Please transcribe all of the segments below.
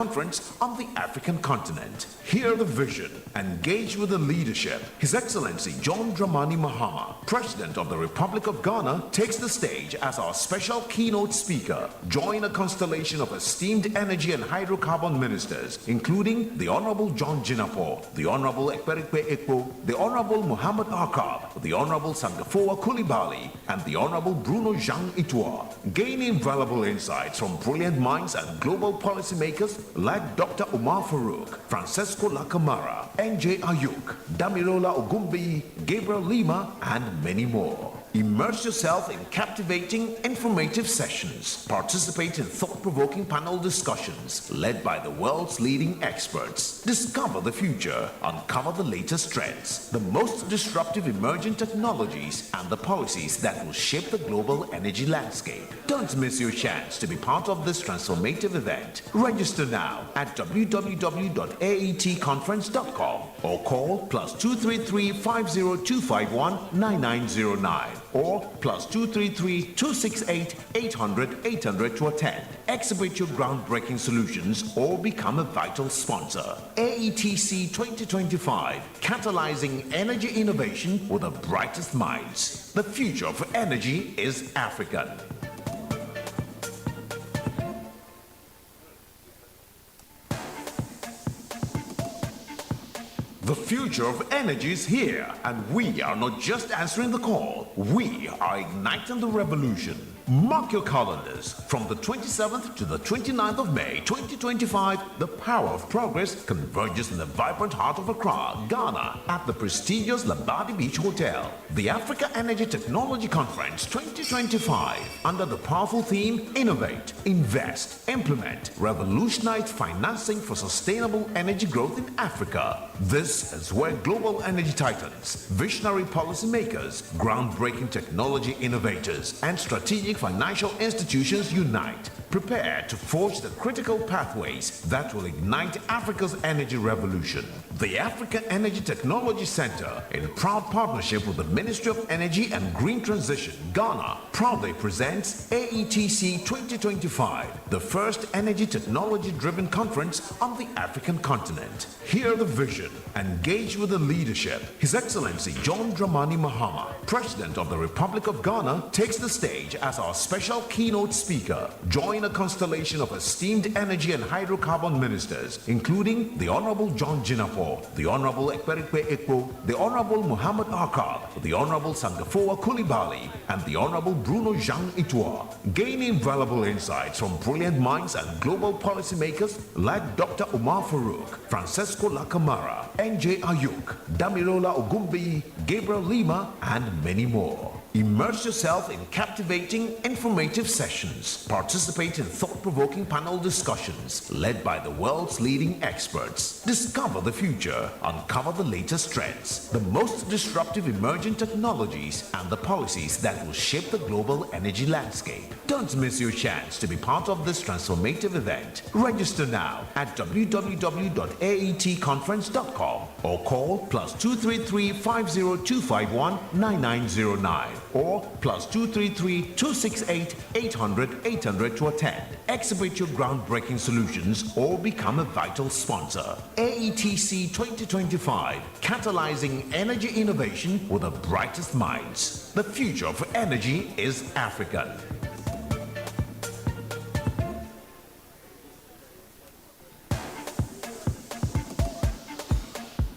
Conference on the African continent. Hear the vision, engage with the leadership. His Excellency John Dramani Mahama, President of the Republic of Ghana, takes the stage as our special keynote speaker. Join a constellation of esteemed energy and hydrocarbon ministers, including the Honorable John Jinapor, the Honorable Ekperikpe Ekpo, the Honorable Muhammad Arkab, the Honorable Sangafoa Koulibaly, and the Honorable Bruno Jean Itua. Gain invaluable insights from brilliant minds and global policymakers like Dr. Umar Farouk, Francesco Lacamara, NJ Ayuk, Damirola Ogumbi, Gabriel Lima, and many more. Immerse yourself in captivating, informative sessions. Participate in thought-provoking panel discussions led by the world's leading experts. Discover the future, uncover the latest trends, the most disruptive emerging technologies, and the policies that will shape the global energy landscape. Don't miss your chance to be part of this transformative event. Register now at www.aetconference.com or call +233 50251 9909. or +233 268 800 800 to attend. Exhibit your groundbreaking solutions or become a vital sponsor. AETC 2025, catalyzing energy innovation with the brightest minds. The future of energy is African. The future of energy is here, and we are not just answering the call, we are igniting the revolution. Mark your calendars. From the 27th to the 29th of May 2025, the power of progress converges in the vibrant heart of Accra, Ghana, at the prestigious Labadi Beach Hotel. The Africa Energy Technology Conference 2025, under the powerful theme Innovate, Invest, Implement, Revolutionized Financing for Sustainable Energy Growth in Africa. This is where global energy titans, visionary policymakers, groundbreaking technology innovators, and strategic financial institutions unite. Prepare to forge the critical pathways that will ignite Africa's energy revolution. The Africa Energy Technology Center, in proud partnership with the Ministry of Energy and Green Transition, Ghana, proudly presents AETC 2025, the first energy technology-driven conference on the African continent. Hear the vision, engage with the leadership. His Excellency John Dramani Mahama, President of the Republic of Ghana, takes the stage as our special keynote speaker. Join a constellation of esteemed energy and hydrocarbon ministers, including the Honorable John Jinapor, the Honorable Ekperikpe Ekpo, the Honorable Muhammad Arkab, the Honorable Sangafoa Koulibaly, and the Honorable Bruno Jean Itua. Gain invaluable insights from brilliant minds and global policymakers like Dr. Umar Farouk, Francesco Lacamara, NJ Ayuk, Damirola Ogumbi, Gabriel Lima, and many more. Immerse yourself in captivating, informative sessions. Participate in thought-provoking panel discussions led by the world's leading experts. Discover the future, uncover the latest trends, the most disruptive emerging technologies, and the policies that will shape the global energy landscape. Don't miss your chance to be part of this transformative event. Register now at www.aetconference.com or call +233 50251 9909. or +233 268 800 800 to attend. Exhibit your groundbreaking solutions or become a vital sponsor. AETC 2025, catalyzing energy innovation with the brightest minds. The future of energy is African.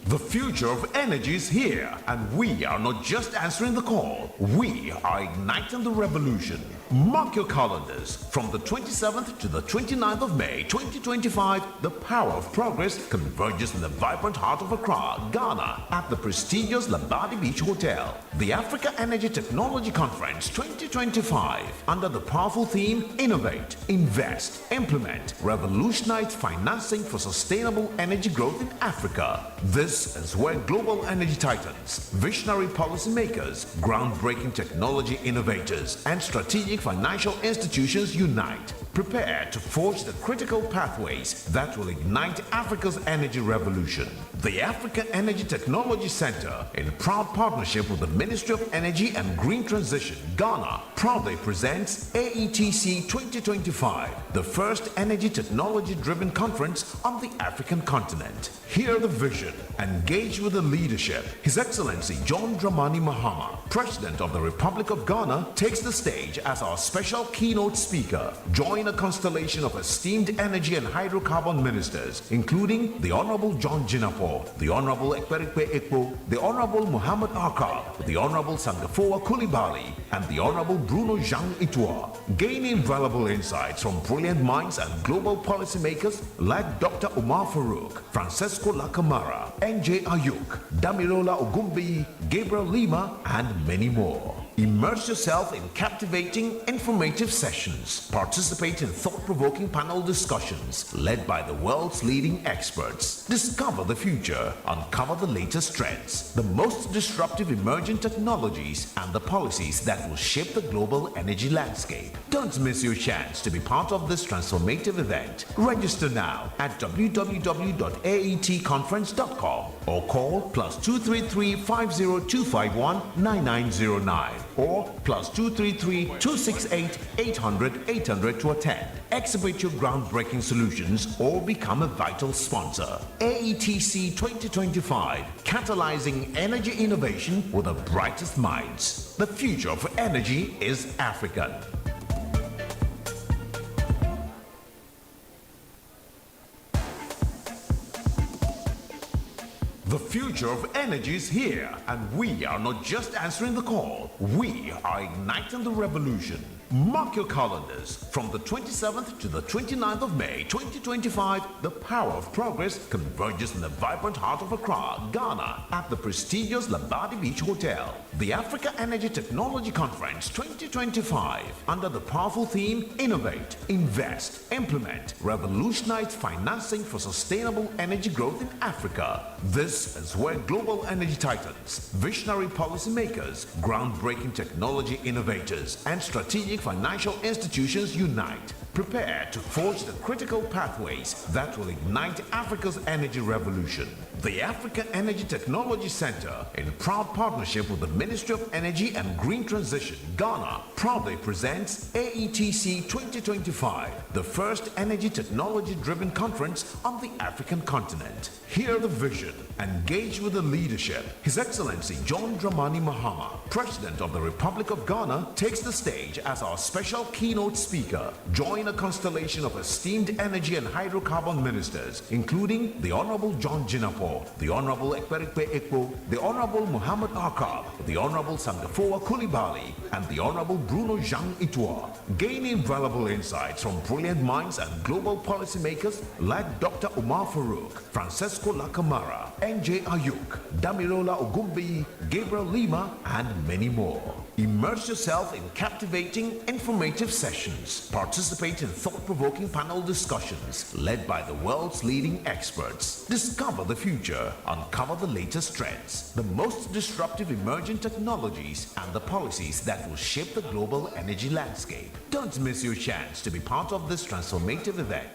The future of energy is here, and we are not just answering the call, we are igniting the revolution. Mark your calendars. From the 27th to the 29th of May 2025, the power of progress converges in the vibrant heart of Accra, Ghana, at the prestigious Labadi Beach Hotel. The Africa Energy Technology Conference 2025, under the powerful theme Innovate, Invest, Implement, Revolutionized Financing for Sustainable Energy Growth in Africa. This is where global energy titans, visionary policymakers, groundbreaking technology innovators, and strategic financial institutions unite. Prepare to forge the critical pathways that will ignite Africa's energy revolution. The Africa Energy Technology Center, in proud partnership with the Ministry of Energy and Green Transition, Ghana, proudly presents AETC 2025, the first energy technology-driven conference on the African continent. Hear the vision, engage with the leadership. His Excellency John Dramani Mahama, President of the Republic of Ghana, takes the stage as our special keynote speaker. Join a constellation of esteemed energy and hydrocarbon ministers, including the Honorable John Jinapor, the Honorable Ekperikpe Ekpo, the Honorable Muhammad Akal, the Honorable Sangafoa Kulibali, and the Honorable Bruno Jean Itua. Gain invaluable insights from brilliant minds and global policymakers like Dr. Umar Farouk, Francesco Lacamara, NJ Ayuk, Damirola Ogumbi, Gabriel Lima, and many more. Immerse yourself in captivating, informative sessions. Participate in thought-provoking panel discussions led by the world's leading experts. Discover the future, uncover the latest trends, the most disruptive emerging technologies, and the policies that will shape the global energy landscape. Don't miss your chance to be part of this transformative event. Register now at www.aetconference.com or call +233 50251 9909 or +233 268 800 800 to attend. Exhibit your groundbreaking solutions or become a vital sponsor. AETC 2025, catalyzing energy innovation with the brightest minds. The future of energy is African. The future of energy is here, and we are not just answering the call, we are igniting the revolution. Mark your calendars. From the 27th to the 29th of May 2025, the power of progress converges in the vibrant heart of Accra, Ghana, at the prestigious Labadi Beach Hotel. The Africa Energy Technology Conference 2025, under the powerful theme Innovate, Invest, Implement, Revolutionized Financing for Sustainable Energy Growth in Africa. This is where global energy titans, visionary policymakers, groundbreaking technology innovators, and strategic financial institutions unite. Prepare to forge the critical pathways that will ignite Africa's energy revolution. The Africa Energy Technology Center, in proud partnership with the Ministry of Energy and Green Transition, Ghana, proudly presents AETC 2025, the first energy technology-driven conference on the African continent. Hear the vision, engage with the leadership. His Excellency John Dramani Mahama, President of the Republic of Ghana, takes the stage as our special keynote speaker. Join a constellation of esteemed energy and hydrocarbon ministers, including the Honorable John Jinapor, the Honorable Ekperikpe Ekpo, the Honorable Muhammad Akal, the Honorable Sangafoa Kulibali, and the Honorable Bruno Jean Itua. Gain invaluable insights from brilliant minds and global policymakers like Dr. Umar Farouk, Francesco Lacamara, NJ Ayuk, Damirola Ogumbi, Gabriel Lima, and many more. Immerse yourself in captivating, informative sessions. Participate in thought-provoking panel discussions led by the world's leading experts. Discover the future, uncover the latest trends, the most disruptive emerging technologies, and the policies that will shape the global energy landscape. Don't miss your chance to be part of this transformative event.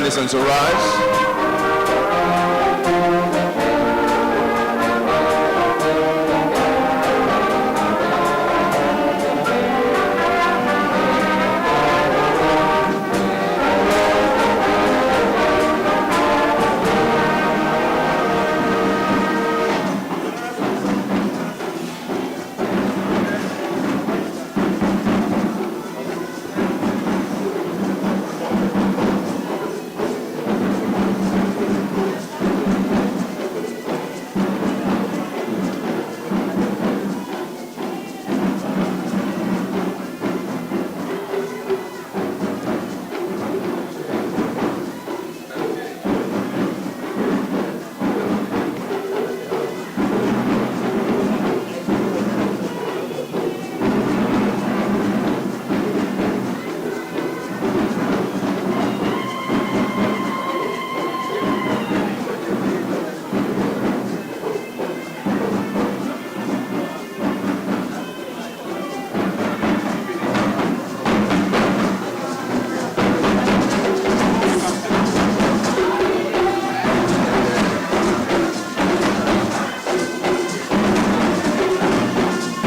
listen to rise.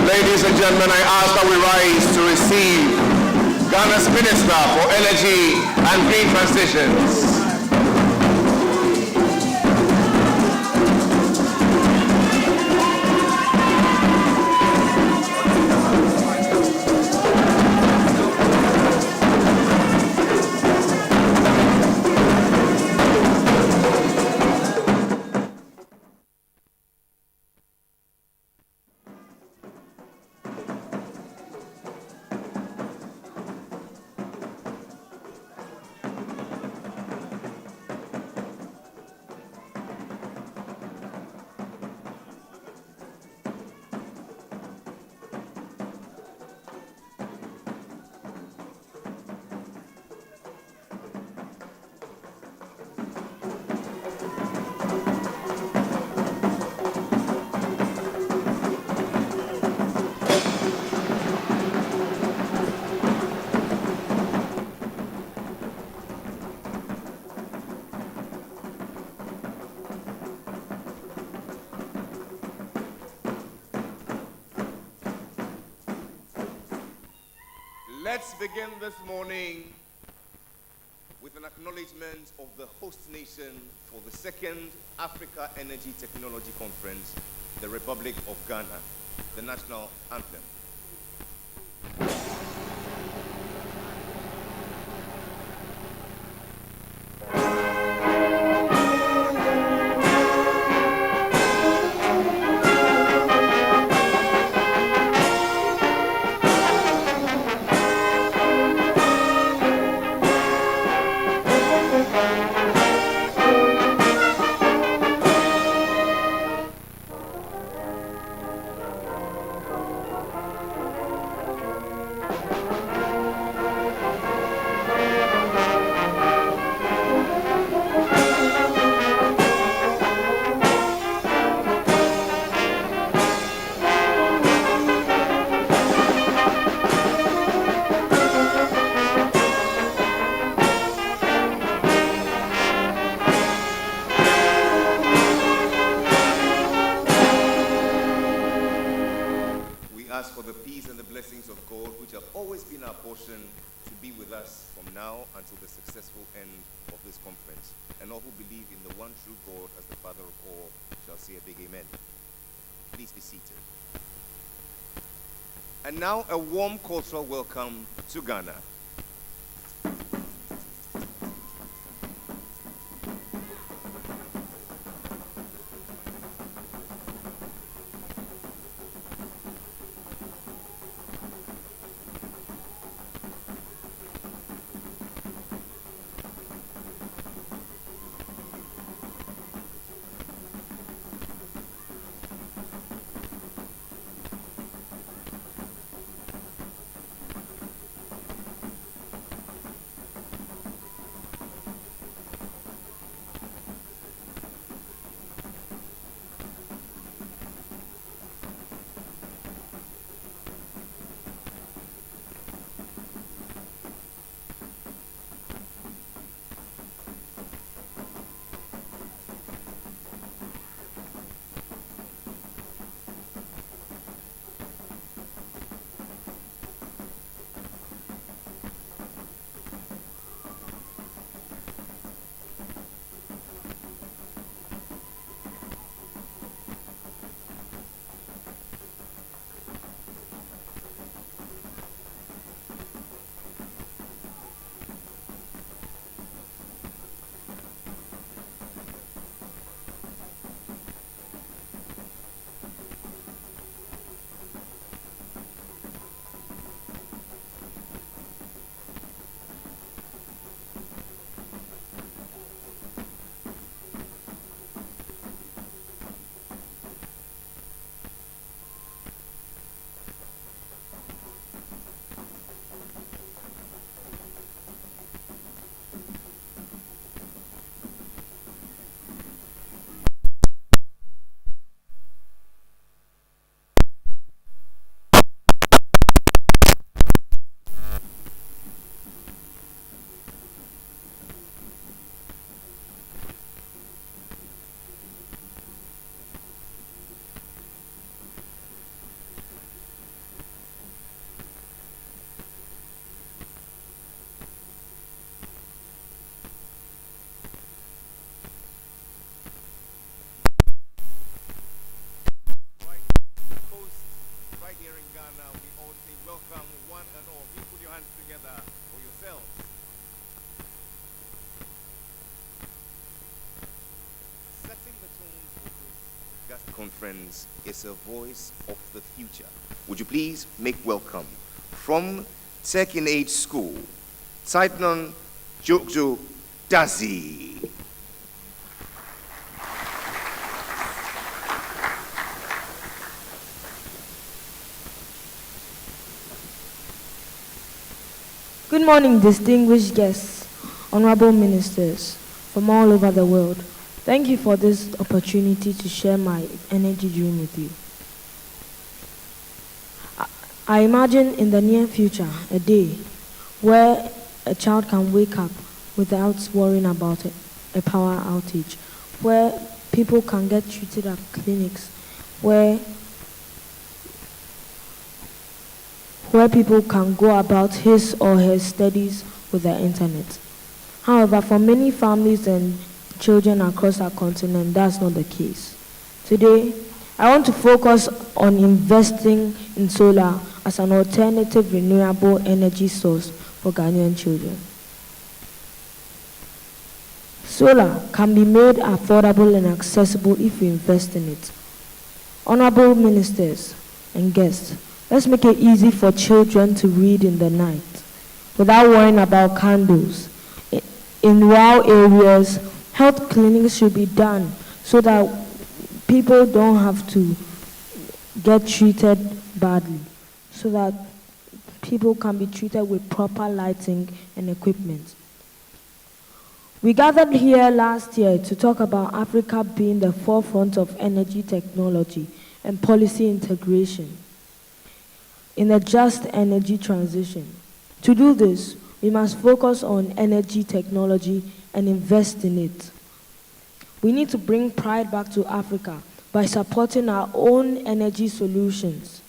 Ladies and gentlemen, I ask that we rise to receive Ghana's Minister for Energy and Green Transitions. Let's begin this morning with an acknowledgement of the host nation for the second Africa Energy Technology Conference, the Republic of Ghana, the national anthem. And now a warm cultural welcome to Ghana. conference is a voice of the future. Would you please make welcome from Tech in Age School, Saidnon Jojo Dazi. Good morning, distinguished guests, honorable ministers from all over the world. Thank you for this opportunity to share my energy dream with you. I imagine in the near future a day where a child can wake up without worrying about a power outage, where people can get treated at clinics, where people can go about his or her studies with the internet. However, for many families and children across our continent, that's not the case. Today, I want to focus on investing in solar as an alternative renewable energy source for Ghanaian children. Solar can be made affordable and accessible if we invest in it. Honorable ministers and guests, let's make it easy for children to read in the night without worrying about candles. In rural areas, health clinics should be done so that people don't have to get treated badly, so that people can be treated with proper lighting and equipment. We gathered here last year to talk about Africa being the forefront of energy technology and policy integration in a just energy transition. To do this, we must focus on energy technology and invest in it. We need to bring pride back to Africa by supporting our own energy solutions.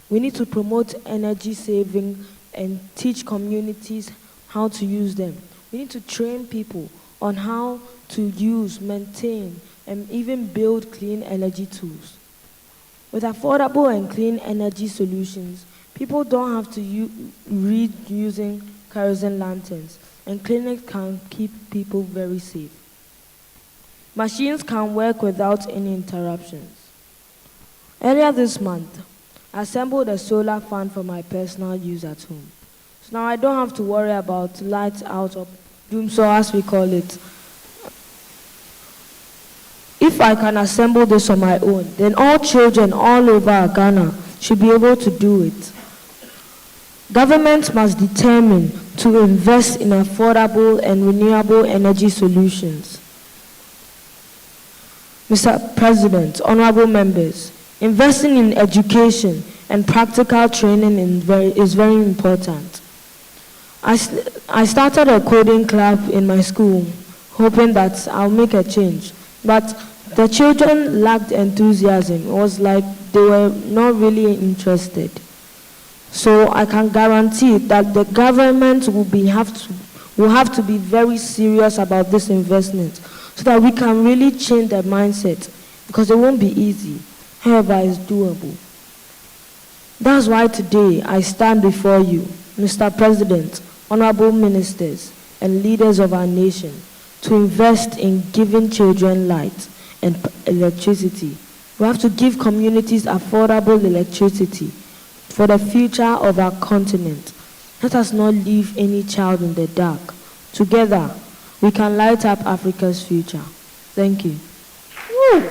We need to promote energy saving and teach communities how to use them. We need to train people on how to use, maintain, and even build clean energy tools. With affordable and clean energy solutions, people don't have to read using kerosene lanterns, and clinics can keep people very safe. Machines can work without any interruptions. Earlier this month, I assembled a solar fan for my personal use at home. So now I don't have to worry about lights out or doomsday, as we call it. If I can assemble this on my own, then all children all over Ghana should be able to do it. Governments must determine to invest in affordable and renewable energy solutions. Mr. President, honorable members, investing in education and practical training is very important. I started a coding club in my school, hoping that I'll make a change. But the children lacked enthusiasm. It was like they were not really interested. So I can guarantee that the government will have to be very serious about this investment so that we can really change their mindset, because it won't be easy. However, it's doable. That's why today I stand before you, Mr. President, honorable ministers, and leaders of our nation, to invest in giving children light and electricity. We have to give communities affordable electricity for the future of our continent. Let us not leave any child in the dark. Together, we can light up Africa's future. Thank you. Woo.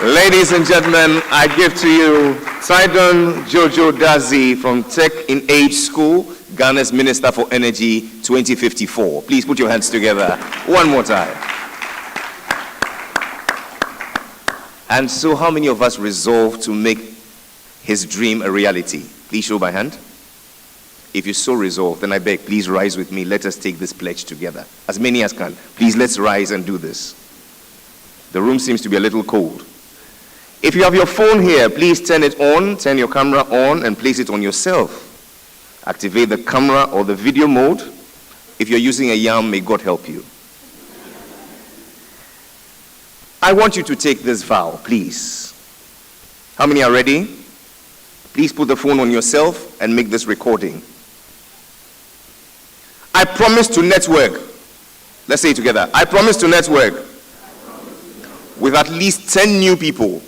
Ladies and gentlemen, I give to you Saidnon Jojo Dazi from Tech in Age School, Ghana's Minister for Energy 2054. Please put your hands together one more time. And so how many of us resolve to make his dream a reality? Please show by hand. If you're so resolved, then I beg, please rise with me. Let us take this pledge together. As many as can. Please, let's rise and do this. The room seems to be a little cold. If you have your phone here, please turn it on, turn your camera on, and place it on yourself. Activate the camera or the video mode. If you're using a yam, may God help you. I want you to take this vow, please. How many are ready? Please put the phone on yourself and make this recording. I promise to network. Let's say it together. I promise to network with at least 10 new people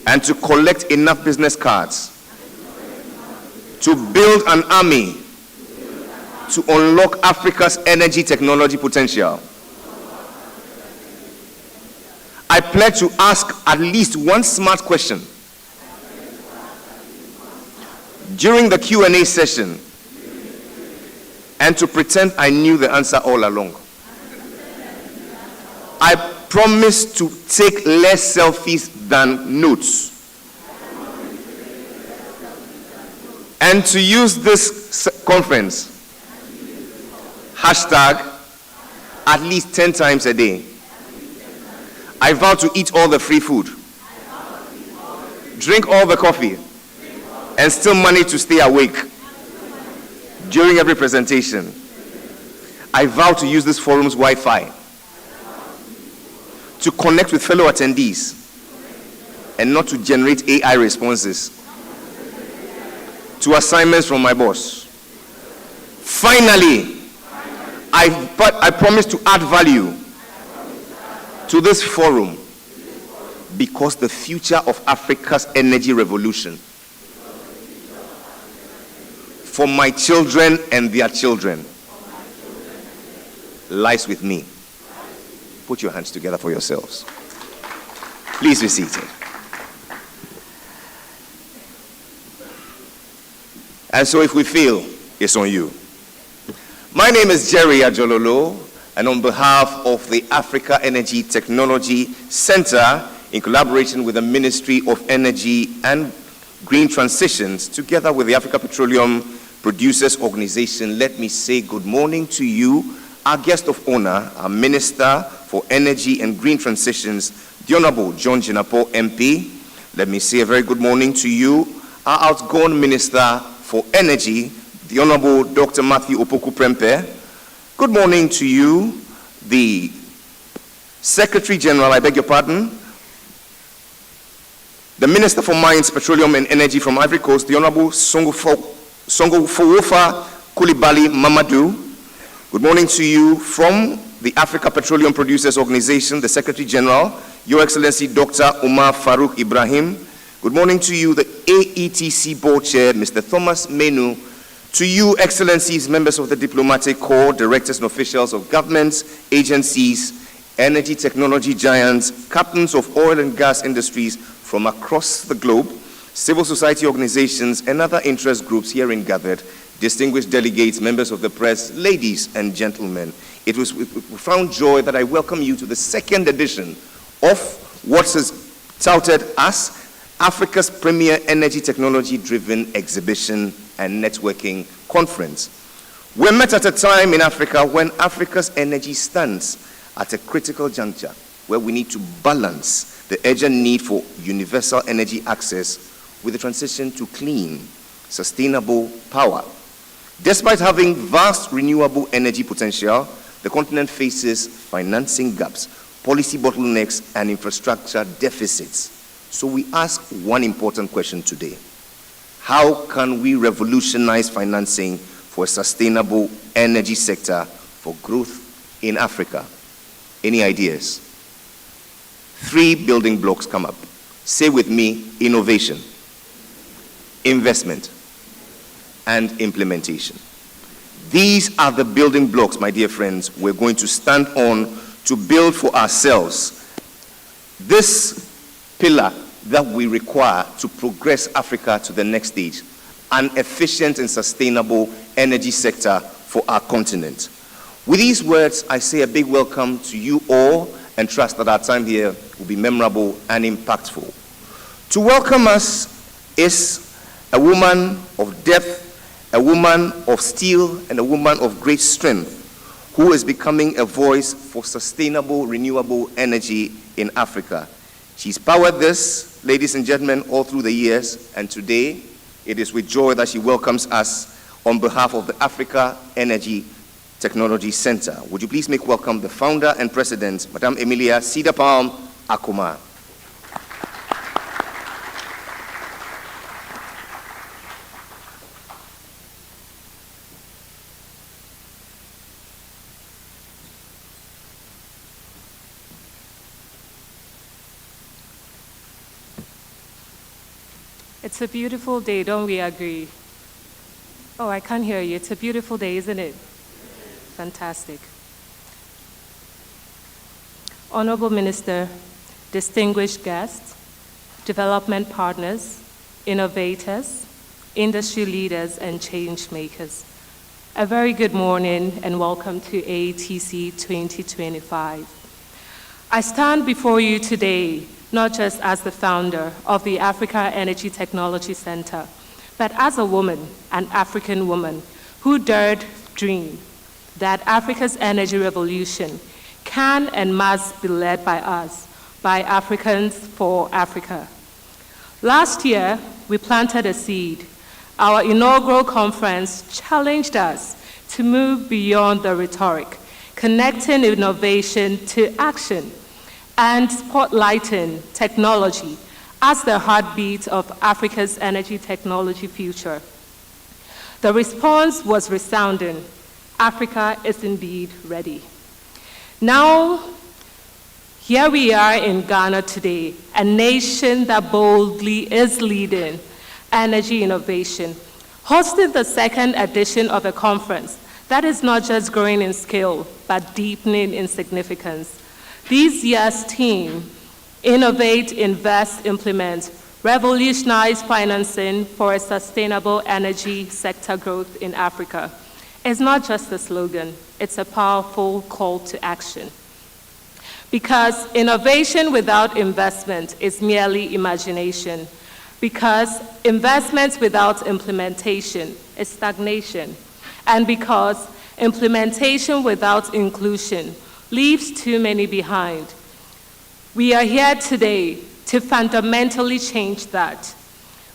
and to collect enough business cards to build an army to unlock Africa's energy technology potential. I pledge to ask at least one smart question during the Q&A session and to pretend I knew the answer all along. I promise to take less selfies than notes and to use this conference hashtag at least 10 times a day. I vow to eat all the free food, drink all the coffee, and still manage to stay awake during every presentation. I vow to use this forum's Wi-Fi to connect with fellow attendees and not to generate AI responses to assignments from my boss. Finally, I promise to add value to this forum because the future of Africa's energy revolution for my children and their children lies with me. Put your hands together for yourselves. Please be seated. And so if we fail, it's on you. My name is Jerry Ajololo, and on behalf of the Africa Energy Technology Center, in collaboration with the Ministry of Energy and Green Transitions, together with the Africa Petroleum Producers Organization, let me say good morning to you, our guest of honor, our Minister for Energy and Green Transitions, the Honorable John Jinapor MP. Let me say a very good morning to you, our outgoing Minister for Energy, the Honorable Dr. Matthew Opoku Prempeh. Good morning to you, the Secretary General, I beg your pardon, the Minister for Mines, Petroleum and Energy from Ivory Coast, the Honorable Songofowofa Coulibaly Mamadou. Good morning to you from the Africa Petroleum Producers Organization, the Secretary General, Your Excellency Dr. Umar Farouk Ibrahim. Good morning to you, the AETC Board Chair, Mr. Thomas Menu. To you, Excellencies, members of the Diplomatic Corps, directors and officials of governments, agencies, energy technology giants, captains of oil and gas industries from across the globe, civil society organizations, and other interest groups herein gathered, distinguished delegates, members of the press, ladies and gentlemen. It was with profound joy that I welcome you to the second edition of what is touted as Africa's premier energy technology-driven exhibition and networking conference. We're met at a time in Africa when Africa's energy stands at a critical juncture where we need to balance the urgent need for universal energy access with the transition to clean, sustainable power. Despite having vast renewable energy potential, the continent faces financing gaps, policy bottlenecks, and infrastructure deficits. So we ask one important question today. How can we revolutionize financing for a sustainable energy sector for growth in Africa? Any ideas? 3 building blocks come up. Say with me, innovation, investment, and implementation. These are the building blocks, my dear friends, we're going to stand on to build for ourselves this pillar that we require to progress Africa to the next stage, an efficient and sustainable energy sector for our continent. With these words, I say a big welcome to you all and trust that our time here will be memorable and impactful. To welcome us is a woman of depth, a woman of steel, and a woman of great strength who is becoming a voice for sustainable, renewable energy in Africa. She's powered this, ladies and gentlemen, all through the years, and today it is with joy that she welcomes us on behalf of the Africa Energy Technology Center. Would you please make welcome the founder and president, Madame Emilia Cedar Palm Akuma. It's a beautiful day, don't we agree? Oh, I can't hear you. It's a beautiful day, isn't it? Fantastic. Honorable Minister, distinguished guests, development partners, innovators, industry leaders, and change makers. A very good morning and welcome to AETC 2025. I stand before you today not just as the founder of the Africa Energy Technology Center, but as a woman, an African woman, who dared dream that Africa's energy revolution can and must be led by us, by Africans for Africa. Last year, we planted a seed. Our inaugural conference challenged us to move beyond the rhetoric, connecting innovation to action, and spotlighting technology as the heartbeat of Africa's energy technology future. The response was resounding. Africa is indeed ready. Now, here we are in Ghana today, a nation that boldly is leading energy innovation, hosting the second edition of a conference that is not just growing in scale, but deepening in significance. This year's theme, Innovate, Invest, Implement, Revolutionized Financing for a Sustainable Energy Sector Growth in Africa, is not just a slogan, it's a powerful call to action. Because innovation without investment is merely imagination. Because investments without implementation is stagnation. And because implementation without inclusion leaves too many behind. We are here today to fundamentally change that.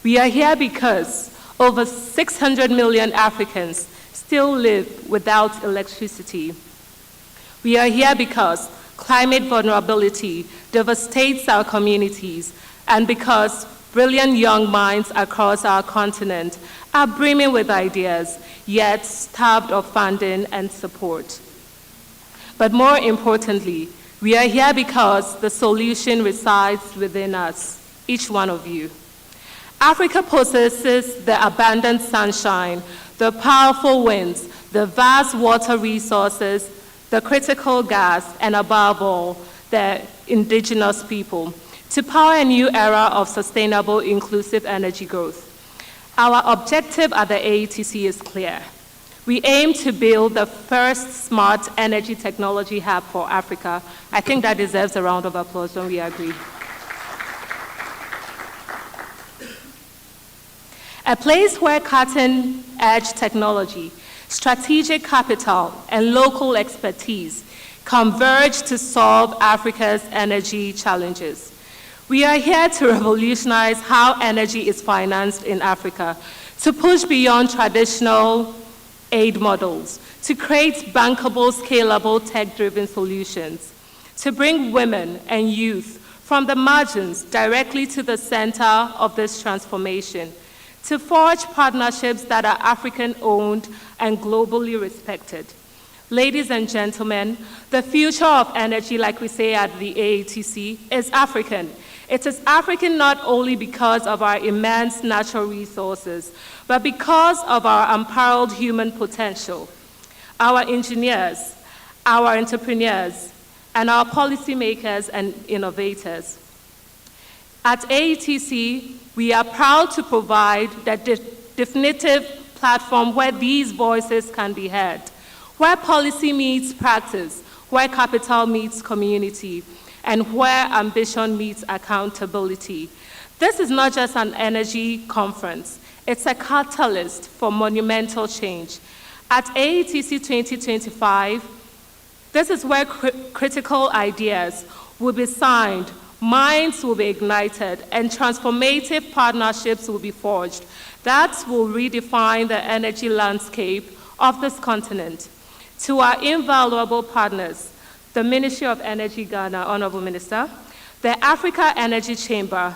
We are here because over 600 million Africans still live without electricity. We are here because climate vulnerability devastates our communities, and because brilliant young minds across our continent are brimming with ideas, yet starved of funding and support. But more importantly, we are here because the solution resides within us, each one of you. Africa possesses the abundant sunshine, the powerful winds, the vast water resources, the critical gas, and above all, the indigenous people, to power a new era of sustainable, inclusive energy growth. Our objective at the AETC is clear. We aim to build the first smart energy technology hub for Africa. I think that deserves a round of applause when we agree. A place where cutting-edge technology, strategic capital, and local expertise converge to solve Africa's energy challenges. We are here to revolutionize how energy is financed in Africa, to push beyond traditional aid models, to create bankable, scalable, tech-driven solutions, to bring women and youth from the margins directly to the center of this transformation, to forge partnerships that are African-owned and globally respected. Ladies and gentlemen, the future of energy, like we say at the AETC, is African. It is African not only because of our immense natural resources, but because of our unparalleled human potential. Our engineers, our entrepreneurs, and our policymakers and innovators. At AETC, we are proud to provide that definitive platform where these voices can be heard, where policy meets practice, where capital meets community, and where ambition meets accountability. This is not just an energy conference, it's a catalyst for monumental change. At AETC 2025, this is where critical ideas will be signed, minds will be ignited, and transformative partnerships will be forged that will redefine the energy landscape of this continent. To our invaluable partners, the Ministry of Energy Ghana, Honorable Minister, the Africa Energy Chamber,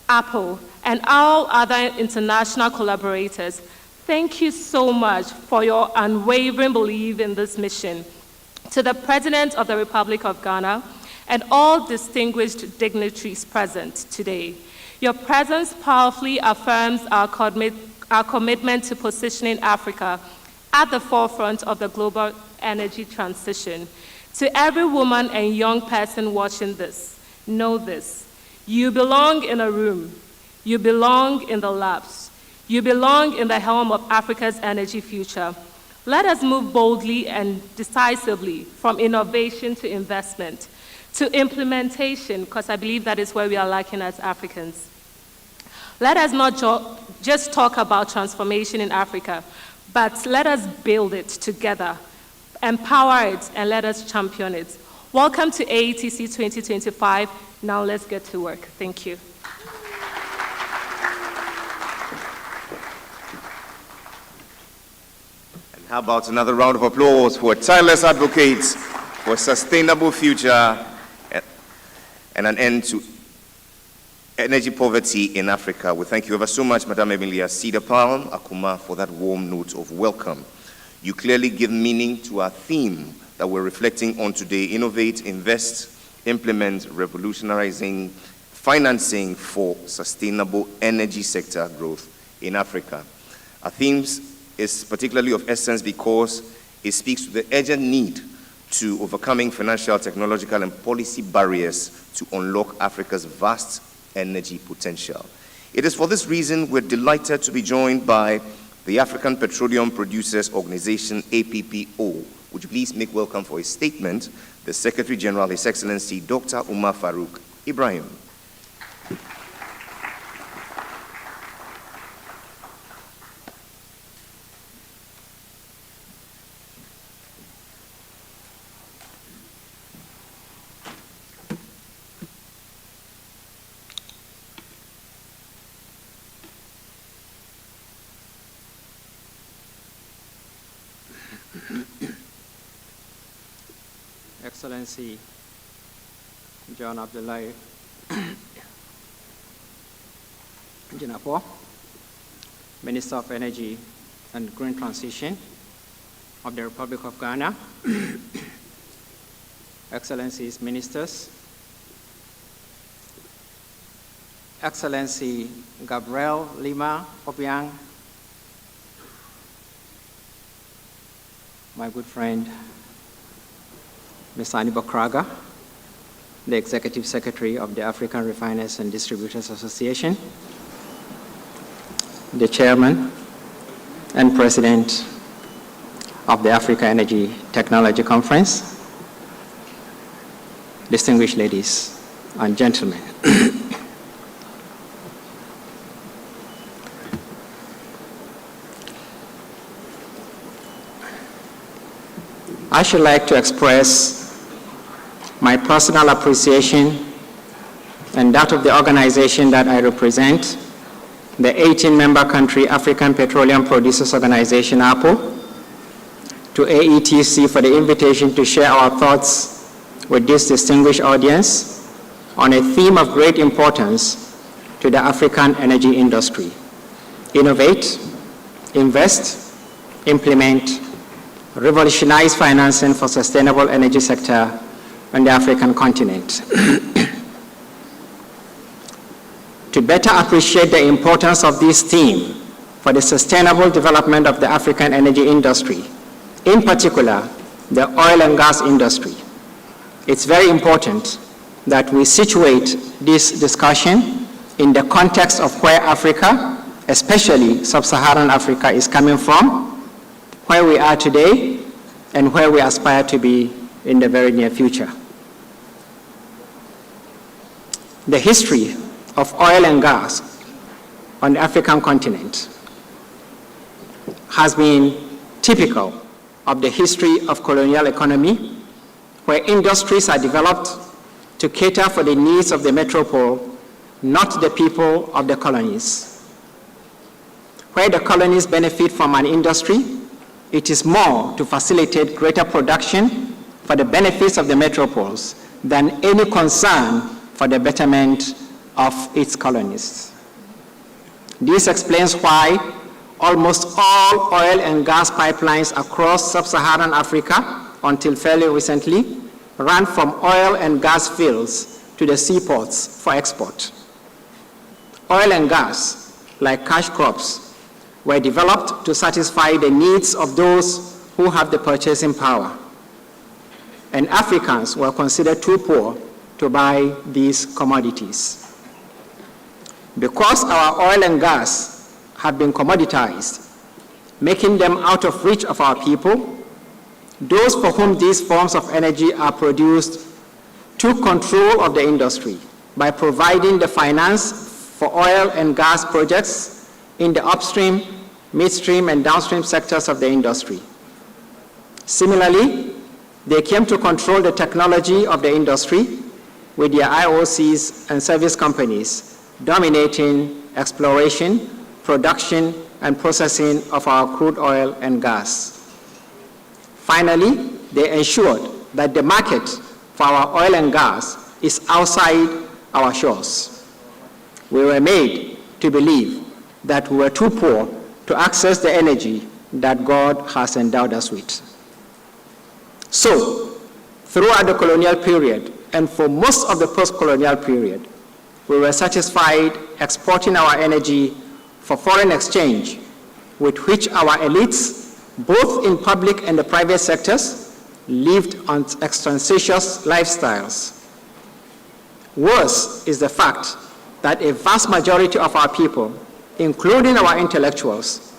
APPO, and all other international collaborators, thank you so much for your unwavering belief in this mission. To the President of the Republic of Ghana and all distinguished dignitaries present today, Your presence powerfully affirms our commitment to positioning Africa at the forefront of the global energy transition. To every woman and young person watching this, know this: you belong in a room, you belong in the labs, you belong in the helm of Africa's energy future. Let us move boldly and decisively from innovation to investment, to implementation, because I believe that is where we are lacking as Africans. Let us not just talk about transformation in Africa, but let us build it together, empower it, and let us champion it. Welcome to AETC 2025. Now let's get to work. Thank you. And how about another round of applause for tireless advocates for a sustainable future and an end to energy poverty in Africa. We thank you ever so much, Madam Emilia Cedar Palm Akuma, for that warm note of welcome. You clearly give meaning to our theme that we're reflecting on today: innovate, invest, implement, revolutionizing financing for sustainable energy sector growth in Africa. Our themes is particularly of essence because it speaks to the urgent need to overcoming financial, technological, and policy barriers to unlock Africa's vast energy potential. It is for this reason we're delighted to be joined by the African Petroleum Producers Organization, APPO. Would you please make welcome for a statement the Secretary General, His Excellency Dr. Umar Farouk Ibrahim. Excellency John Abdullahi Jinapo, Minister of Energy and Green Transition of the Republic of Ghana, Excellencies Ministers, Excellency Gabriel Lima Obiang, my good friend Ms. Anibal Kraga, the Executive Secretary of the African Refiners and Distributors Association, the Chairman and President of the Africa Energy Technology Conference, distinguished ladies and gentlemen. I should like to express my personal appreciation and that of the organization that I represent, the 18-member country African Petroleum Producers Organization, APPO, to AETC for the invitation to share our thoughts with this distinguished audience on a theme of great importance to the African energy industry: innovate, invest, implement, revolutionize financing for sustainable energy sector on the African continent. To better appreciate the importance of this theme for the sustainable development of the African energy industry, in particular, the oil and gas industry, it's very important that we situate this discussion in the context of where Africa, especially sub-Saharan Africa, is coming from, where we are today, and where we aspire to be in the very near future. The history of oil and gas on the African continent has been typical of the history of colonial economy, where industries are developed to cater for the needs of the metropole, not the people of the colonies. Where the colonies benefit from an industry, it is more to facilitate greater production for the benefits of the metropoles than any concern for the betterment of its colonists. This explains why almost all oil and gas pipelines across sub-Saharan Africa, until fairly recently, ran from oil and gas fields to the seaports for export. oil and gas, like cash crops, were developed to satisfy the needs of those who have the purchasing power. And Africans were considered too poor to buy these commodities. Because our oil and gas have been commoditized, making them out of reach of our people, those for whom these forms of energy are produced took control of the industry by providing the finance for oil and gas projects in the upstream, midstream, and downstream sectors of the industry. Similarly, they came to control the technology of the industry with their IOCs and service companies dominating exploration, production, and processing of our crude oil and gas. Finally, they ensured that the market for our oil and gas is outside our shores. We were made to believe that we were too poor to access the energy that God has endowed us with. So, throughout the colonial period and for most of the post-colonial period, we were satisfied exporting our energy for foreign exchange, with which our elites, both in public and the private sectors, lived on ostentatious lifestyles. Worse is the fact that a vast majority of our people, including our intellectuals,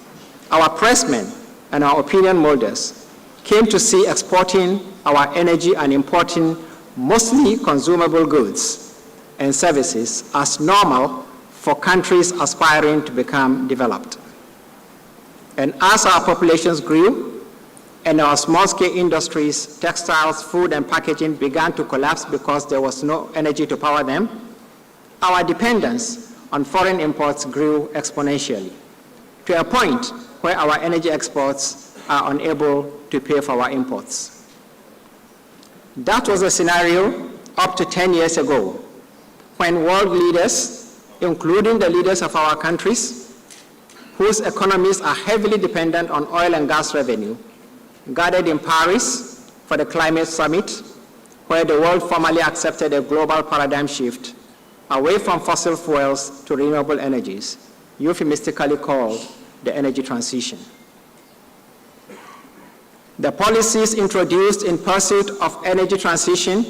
our pressmen, and our opinion molders, came to see exporting our energy and importing mostly consumable goods and services as normal for countries aspiring to become developed. And as our populations grew and our small-scale industries, textiles, food, and packaging began to collapse because there was no energy to power them, our dependence on foreign imports grew exponentially to a point where our energy exports are unable to pay for our imports. That was a scenario up to 10 years ago, when world leaders, including the leaders of our countries, whose economies are heavily dependent on oil and gas revenue, gathered in Paris for the climate summit, where the world formally accepted a global paradigm shift away from fossil fuels to renewable energies, euphemistically called the energy transition. The policies introduced in pursuit of energy transition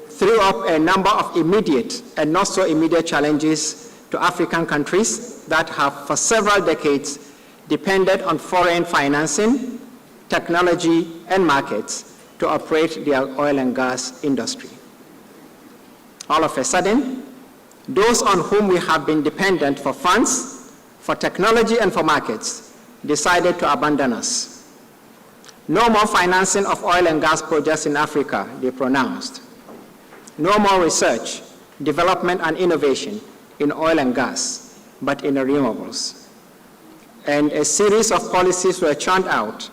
threw up a number of immediate and not so immediate challenges to African countries that have for several decades depended on foreign financing, technology, and markets to operate their oil and gas industry. All of a sudden, those on whom we have been dependent for funds, for technology, and for markets decided to abandon us. No more financing of oil and gas projects in Africa, they pronounced. No more research, development, and innovation in oil and gas, but in renewables. And a series of policies were churned out,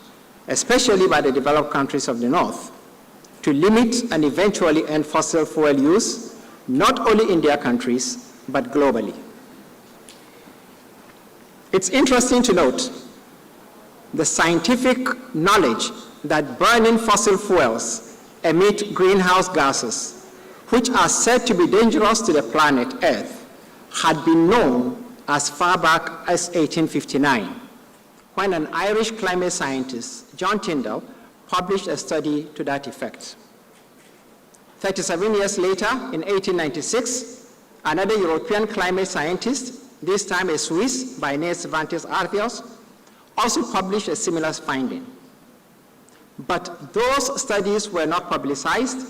especially by the developed countries of the North, to limit and eventually end fossil fuel use, not only in their countries, but globally. It's interesting to note the scientific knowledge that burning fossil fuels emit greenhouse gases, which are said to be dangerous to the planet Earth, had been known as far back as 1859, when an Irish climate scientist, John Tyndall, published a study to that effect. 37 years later, in 1896, another European climate scientist, this time a Swiss by name Cervantes Arvios, also published a similar finding. But those studies were not publicized,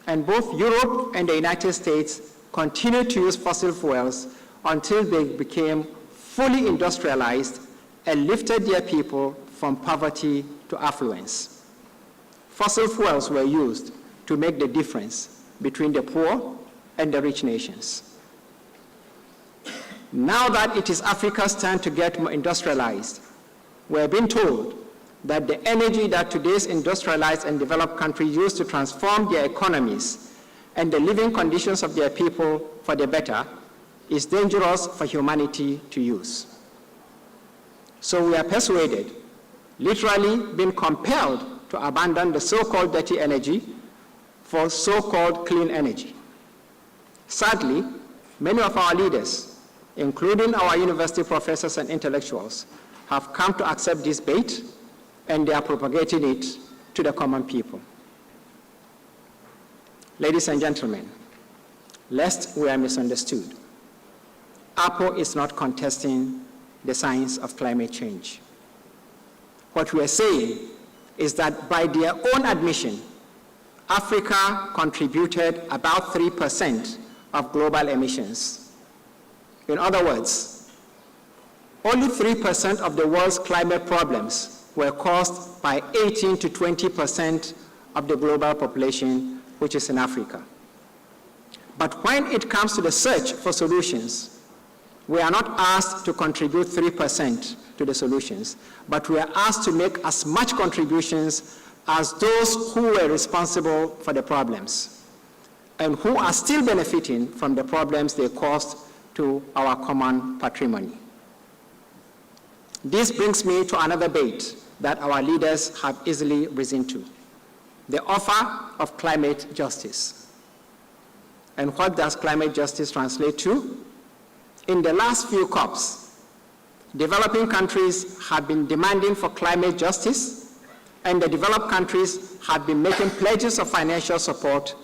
and both Europe and the United States continued to use fossil fuels until they became fully industrialized and lifted their people from poverty to affluence. Fossil fuels were used to make the difference between the poor and the rich nations. Now that it is Africa's turn to get more industrialized, we're being told that the energy that today's industrialized and developed countries use to transform their economies and the living conditions of their people for the better is dangerous for humanity to use. So we are persuaded, literally been compelled to abandon the so-called dirty energy for so-called clean energy. Sadly, many of our leaders, including our university professors and intellectuals, have come to accept this bait, and they are propagating it to the common people. Ladies and gentlemen, lest we are misunderstood, APPO is not contesting the science of climate change. What we are saying is that by their own admission, Africa contributed about 3% of global emissions. In other words, only 3% of the world's climate problems were caused by 18 to 20% of the global population, which is in Africa. But when it comes to the search for solutions, we are not asked to contribute 3% to the solutions, but we are asked to make as much contributions as those who were responsible for the problems and who are still benefiting from the problems they caused to our common patrimony. This brings me to another bait that our leaders have easily risen to, the offer of climate justice. And what does climate justice translate to? In the last few COPs, developing countries have been demanding for climate justice, and the developed countries have been making pledges of financial support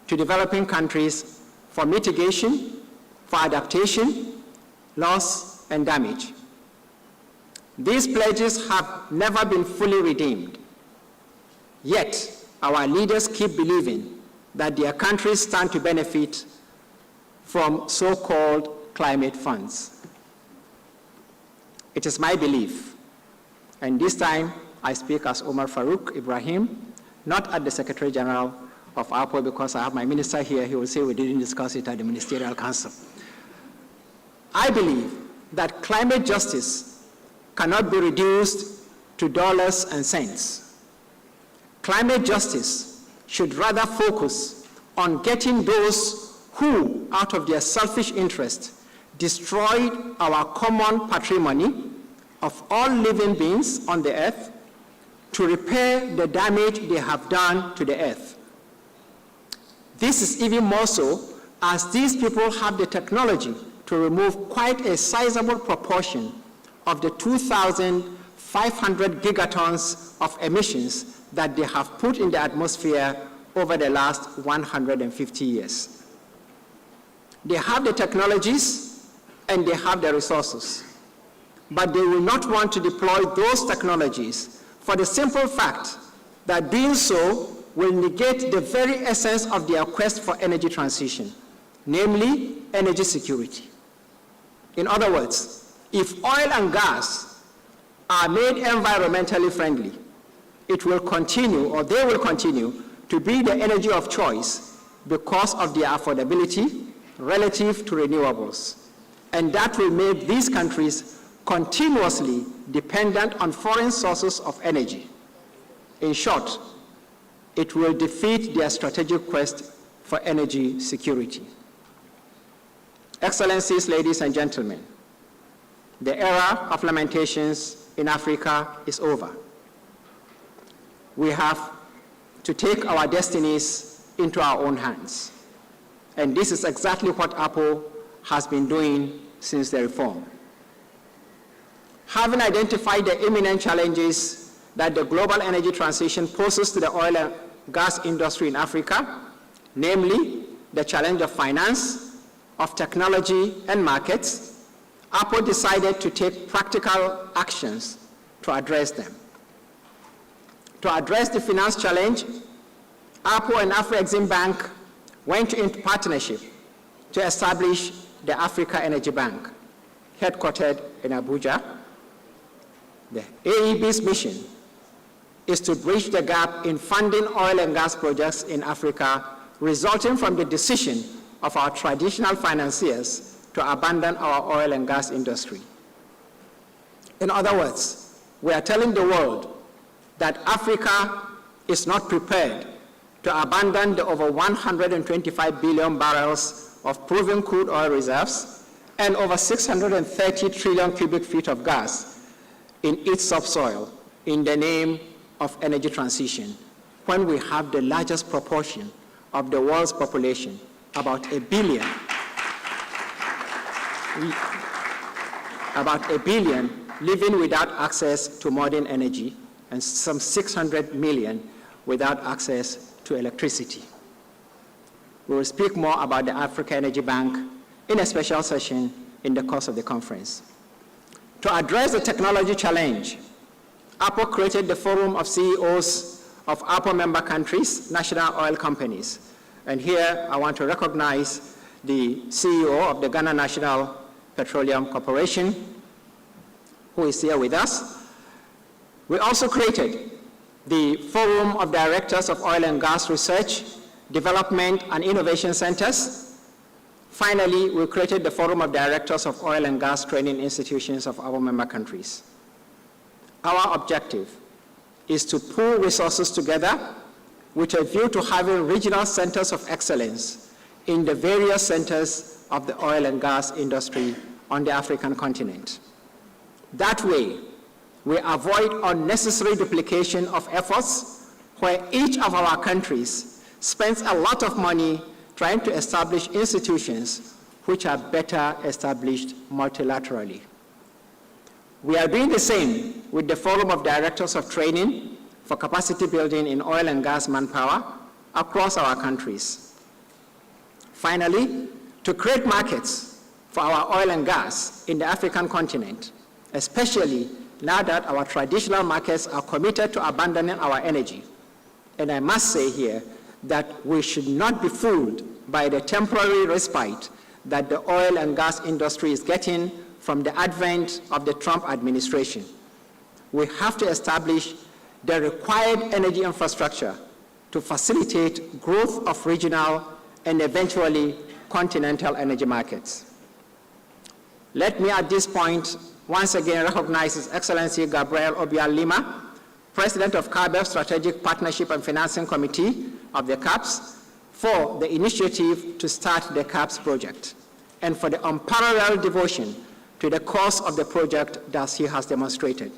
to developing countries for mitigation, for adaptation, loss, and damage. These pledges have never been fully redeemed. Yet, our leaders keep believing that their countries stand to benefit from so-called climate funds. It is my belief, and this time I speak as Omar Farouk Ibrahim, not at the Secretary General of APPO, because I have my minister here. He will say we didn't discuss it at the Ministerial Council. I believe that climate justice cannot be reduced to dollars and cents. Climate justice should rather focus on getting those who, out of their selfish interest, destroyed our common patrimony of all living beings on the earth to repair the damage they have done to the earth. This is even more so as these people have the technology to remove quite a sizable proportion of the 2,500 gigatons of emissions that they have put in the atmosphere over the last 150 years. They have the technologies and they have the resources, but they will not want to deploy those technologies for the simple fact that doing so will negate the very essence of their quest for energy transition, namely energy security. In other words, if oil and gas are made environmentally friendly, it will continue, or they will continue, to be the energy of choice because of their affordability relative to renewables. And that will make these countries continuously dependent on foreign sources of energy. In short, it will defeat their strategic quest for energy security. Excellencies, ladies and gentlemen, the era of lamentations in Africa is over. We have to take our destinies into our own hands. And this is exactly what APPO has been doing since the reform. Having identified the imminent challenges that the global energy transition poses to the oil and gas industry in Africa, namely the challenge of finance, of technology and markets, APPO decided to take practical actions to address them. To address the finance challenge, APPO and Afro-Exim Bank went into partnership to establish the Africa Energy Bank, headquartered in Abuja. The AEB's mission is to bridge the gap in funding oil and gas projects in Africa, resulting from the decision of our traditional financiers to abandon our oil and gas industry. In other words, we are telling the world that Africa is not prepared to abandon the over 125 billion barrels of proven crude oil reserves and over 630 trillion cubic feet of gas in its subsoil in the name of energy transition, when we have the largest proportion of the world's population, about 1 billion. about 1 billion living without access to modern energy, and some 600 million without access to electricity. We will speak more about the Africa Energy Bank in a special session in the course of the conference. To address the technology challenge, APPO created the Forum of CEOs of APPO member countries, national oil companies. And here I want to recognize the CEO of the Ghana National Petroleum Corporation, who is here with us. We also created the Forum of Directors of Oil and Gas Research, Development and Innovation Centers. Finally, we created the Forum of Directors of Oil and Gas Training Institutions of our member countries. Our objective is to pool resources together with a view to having regional centers of excellence in the various centers of the oil and gas industry on the African continent. That way, we avoid unnecessary duplication of efforts where each of our countries spends a lot of money trying to establish institutions which are better established multilaterally. We are doing the same with the Forum of Directors of Training for capacity building in oil and gas manpower across our countries. Finally, to create markets for our oil and gas in the African continent, especially now that our traditional markets are committed to abandoning our energy. And I must say here that we should not be fooled by the temporary respite that the oil and gas industry is getting from the advent of the Trump administration. We have to establish the required energy infrastructure to facilitate growth of regional and eventually continental energy markets. Let me at this point once again recognize His Excellency Gabriel Obiang Lima, President of CABEF Strategic Partnership and Financing Committee of the CAPS, for the initiative to start the CAPS project and for the unparalleled devotion to the cause of the project that he has demonstrated.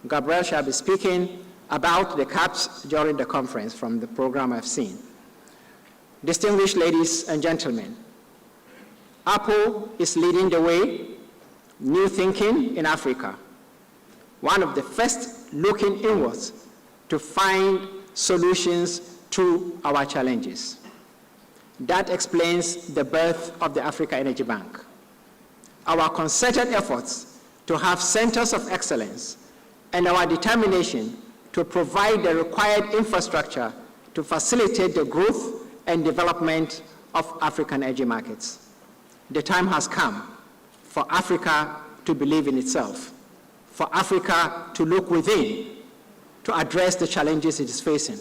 Gabriel shall be speaking about the CAPS during the conference from the program I've seen. Distinguished ladies and gentlemen, APPO is leading the way, new thinking in Africa, one of the first looking inwards to find solutions to our challenges. That explains the birth of the Africa Energy Bank. Our concerted efforts to have centers of excellence and our determination to provide the required infrastructure to facilitate the growth and development of African energy markets. The time has come for Africa to believe in itself, for Africa to look within, to address the challenges it is facing.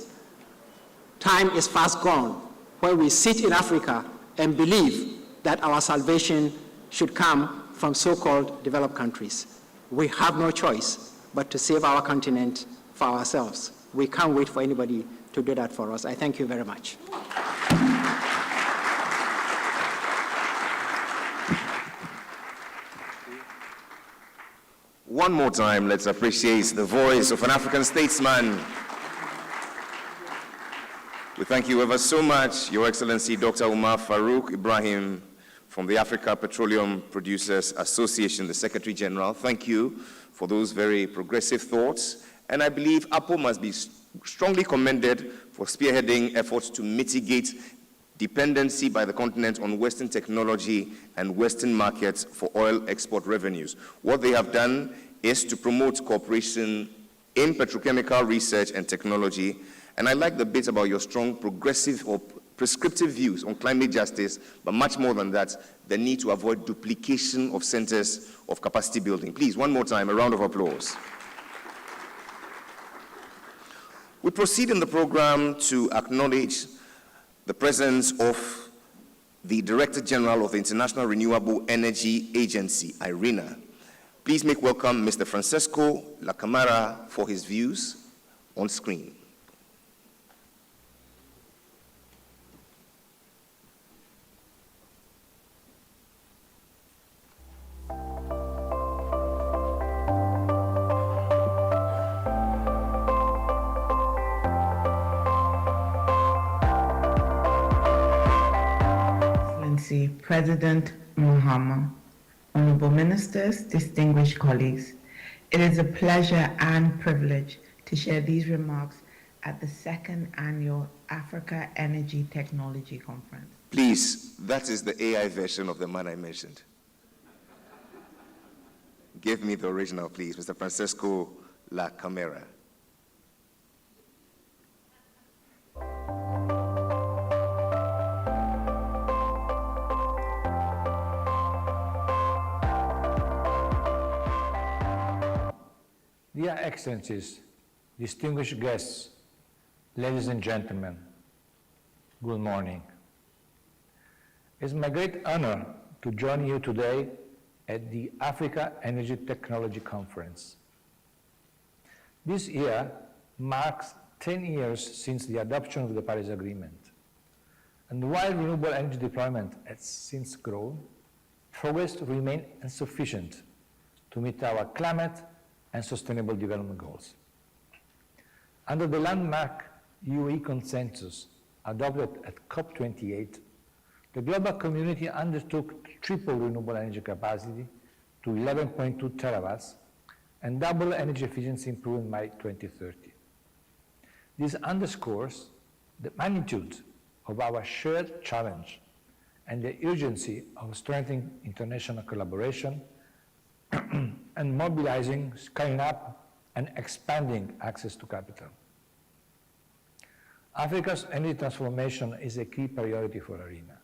Time is fast gone when we sit in Africa and believe that our salvation should come from so-called developed countries. We have no choice but to save our continent for ourselves. We can't wait for anybody to do that for us. I thank you very much. One more time, let's appreciate the voice of an African statesman. We thank you ever so much, Your Excellency Dr. Umar Farouk Ibrahim from the Africa Petroleum Producers Association, the Secretary General. Thank you for those very progressive thoughts. And I believe APPO must be strongly commended for spearheading efforts to mitigate dependency by the continent on Western technology and Western markets for oil export revenues. What they have done is to promote cooperation in petrochemical research and technology. And I like the bit about your strong progressive or prescriptive views on climate justice, but much more than that, the need to avoid duplication of centers of capacity building. Please, one more time, a round of applause. We proceed in the program to acknowledge the presence of the Director General of the International Renewable Energy Agency, IRENA. Please make welcome Mr. Francesco Lacamara for his views on screen. President Mahama, Honorable Ministers, distinguished colleagues, it is a pleasure and privilege to share these remarks at the second annual Africa Energy Technology Conference. Please, that is the AI version of the man I mentioned. Give me the original, please, Mr. Francesco La Camera. Dear Excellencies, distinguished guests, ladies and gentlemen, good morning. It's my great honor to join you today at the Africa Energy Technology Conference. This year marks 10 years since the adoption of the Paris Agreement. And while renewable energy deployment has since grown, progress remains insufficient to meet our climate and sustainable development goals. Under the landmark UAE consensus adopted at COP28, the global community undertook to triple renewable energy capacity to 11.2 terawatts and double energy efficiency improvement by 2030. This underscores the magnitude of our shared challenge and the urgency of strengthening international collaboration and mobilizing, scaling up, and expanding access to capital. Africa's energy transformation is a key priority for ARENA.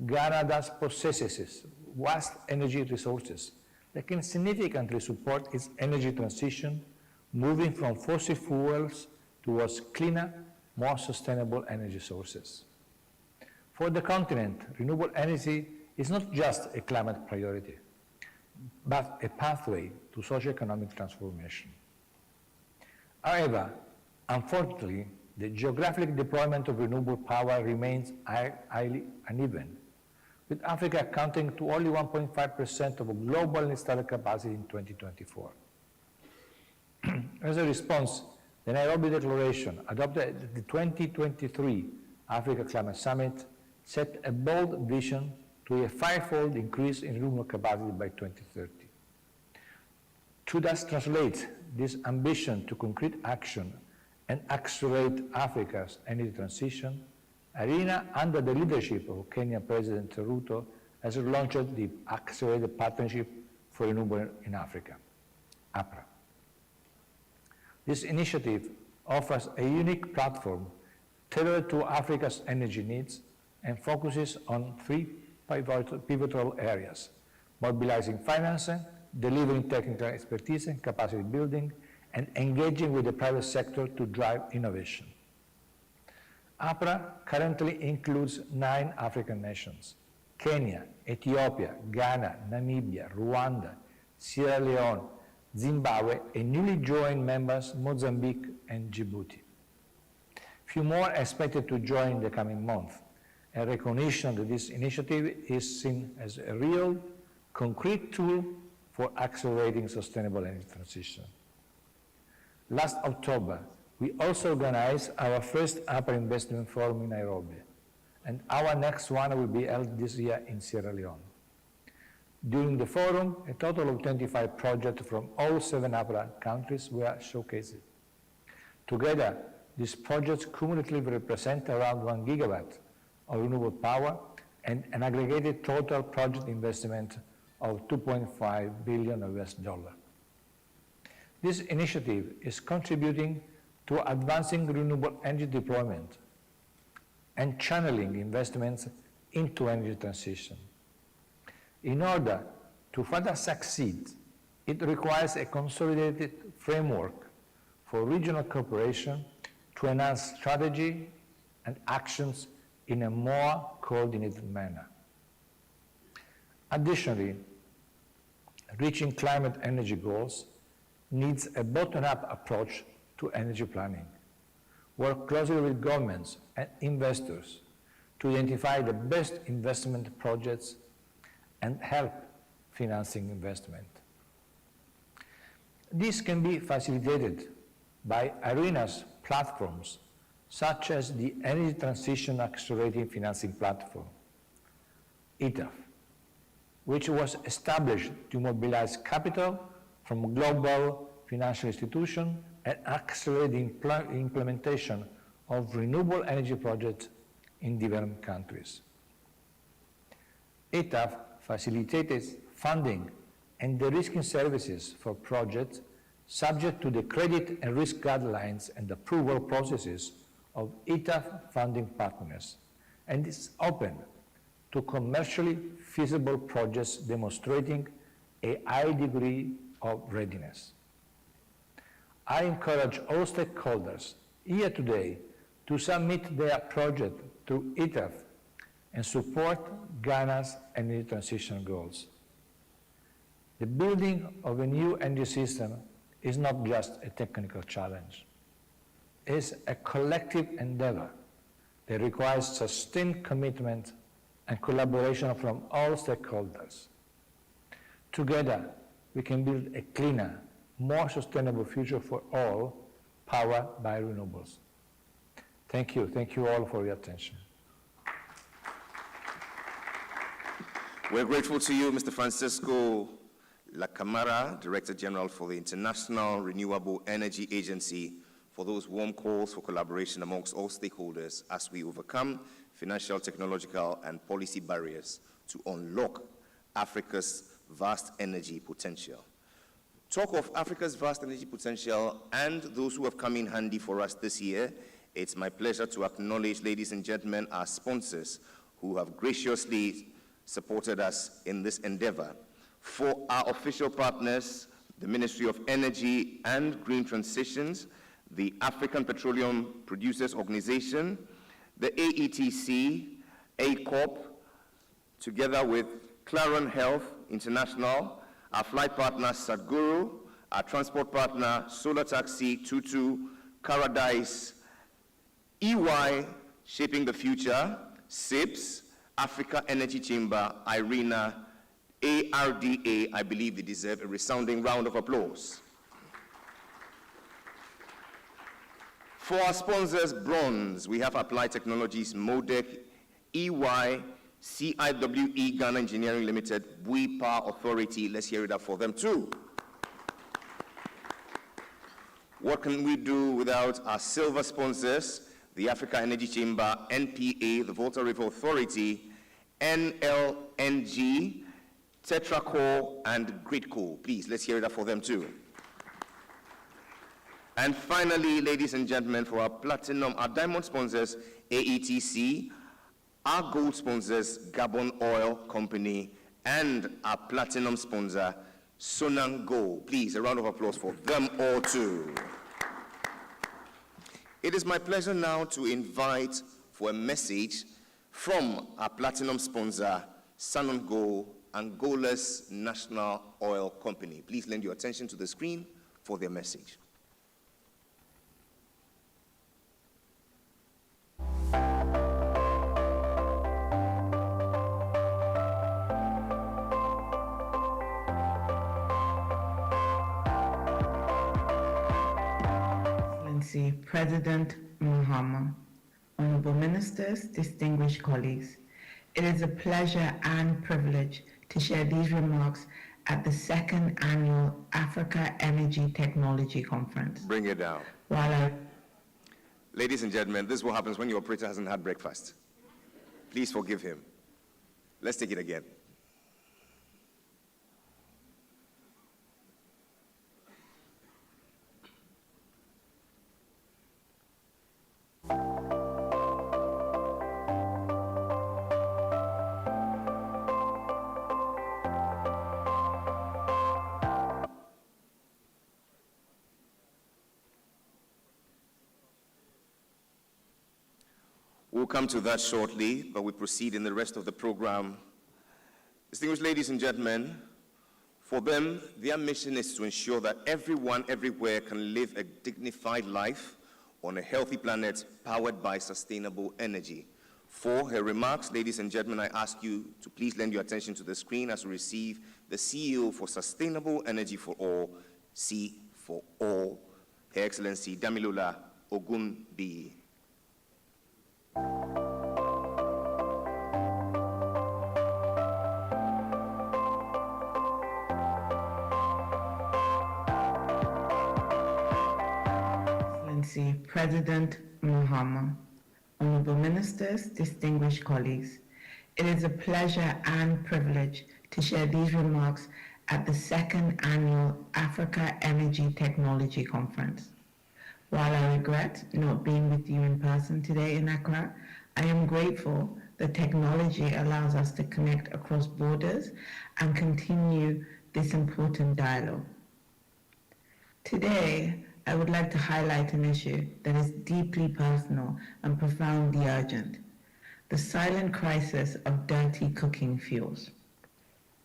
Ghana thus possesses vast energy resources that can significantly support its energy transition, moving from fossil fuels towards cleaner, more sustainable energy sources. For the continent, renewable energy is not just a climate priority, but a pathway to socio-economic transformation. However, unfortunately, the geographic deployment of renewable power remains highly uneven, with Africa accounting to only 1.5% of global installed capacity in 2024. As a response, the Nairobi Declaration, adopted at the 2023 Africa Climate Summit, set a bold vision to a five-fold increase in renewable capacity by 2030. To thus translate this ambition to concrete action and accelerate Africa's energy transition, ARENA, under the leadership of Kenyan President Ruto, has launched the Accelerated Partnership for Renewable in Africa, APPO. This initiative offers a unique platform tailored to Africa's energy needs and focuses on three pivotal areas: mobilizing financing, delivering technical expertise and capacity building, and engaging with the private sector to drive innovation. APPO currently includes 9 African nations: Kenya, Ethiopia, Ghana, Namibia, Rwanda, Sierra Leone, Zimbabwe, and newly joined members Mozambique and Djibouti. Few more are expected to join in the coming month. A recognition that this initiative is seen as a real, concrete tool for accelerating sustainable energy transition. Last October, we also organized our first APPO Investment Forum in Nairobi, and our next one will be held this year in Sierra Leone. During the forum, a total of 25 projects from all 7 APPO countries were showcased. Together, these projects cumulatively represent around 1 gigawatt of renewable power and an aggregated total project investment of $2.5 billion. This initiative is contributing to advancing renewable energy deployment and channeling investments into energy transition. In order to further succeed, it requires a consolidated framework for regional cooperation to enhance strategy and actions in a more coordinated manner. Additionally, reaching climate energy goals needs a bottom-up approach to energy planning. Work closely with governments and investors to identify the best investment projects and help financing investment. This can be facilitated by ARENA's platforms, such as the Energy Transition Accelerating Financing Platform, ETAF, which was established to mobilize capital from global financial institutions and accelerate the implementation of renewable energy projects in developing countries. ETAF facilitated funding and de-risking services for projects subject to the credit and risk guidelines and approval processes of ETAF funding partners, and is open to commercially feasible projects demonstrating a high degree of readiness. I encourage all stakeholders here today to submit their project to ETAF and support Ghana's energy transition goals. The building of a new energy system is not just a technical challenge. It is a collective endeavor that requires sustained commitment and collaboration from all stakeholders. Together, we can build a cleaner, more sustainable future for all, powered by renewables. Thank you. Thank you all for your attention. We're grateful to you, Mr. Francisco La Camara, Director General for the International Renewable Energy Agency, for those warm calls for collaboration amongst all stakeholders as we overcome financial, technological, and policy barriers to unlock Africa's vast energy potential. Talk of Africa's vast energy potential and those who have come in handy for us this year, it's my pleasure to acknowledge, ladies and gentlemen, our sponsors who have graciously supported us in this endeavor. For our official partners, the Ministry of Energy and Green Transitions, the African Petroleum Producers Organization, the AETC, ACOP, together with Claron Health International, our flight partner Sadhguru, our transport partner Solar Taxi, Tutu, Paradise, EY, Shaping the Future, SIPS, Africa Energy Chamber, IRENA, ARDA. I believe they deserve a resounding round of applause. For our sponsors, bronze, we have Applied Technologies, MODEC, EY, CIWE, Ghana Engineering Limited, Bui Power Authority. Let's hear it up for them too. What can we do without our silver sponsors, the Africa Energy Chamber, NPA, the Volta River Authority, NLNG, Tetracore, and Gridco. Please, let's hear it up for them too. And finally, ladies and gentlemen, for our platinum, our diamond sponsors, AETC, our gold sponsors, Gabon Oil Company, and our platinum sponsor, Sonangol. Please, a round of applause for them all too. It is my pleasure now to invite for a message from our platinum sponsor, Sonangol, Angola's National Oil Company. Please lend your attention to the screen for their message. President Mahama, honorable ministers, distinguished colleagues, it is a pleasure and privilege to share these remarks at the second annual Africa Energy Technology Conference. Bring it down. Ladies and gentlemen, this is what happens when your operator hasn't had breakfast. Please forgive him. Let's take it again. We'll come to that shortly, but we proceed in the rest of the program. Distinguished ladies and gentlemen, for them, their mission is to ensure that everyone, everywhere can live a dignified life on a healthy planet powered by sustainable energy. For her remarks, ladies and gentlemen, I ask you to please lend your attention to the screen as we receive the CEO for Sustainable Energy for All, C for All, Her Excellency Damilola Ogunbiyi. President Mahama, honorable ministers, distinguished colleagues, it is a pleasure and privilege to share these remarks at the second annual Africa Energy Technology Conference. While I regret not being with you in person today in Accra, I am grateful that technology allows us to connect across borders and continue this important dialogue. Today, I would like to highlight an issue that is deeply personal and profoundly urgent: the silent crisis of dirty cooking fuels.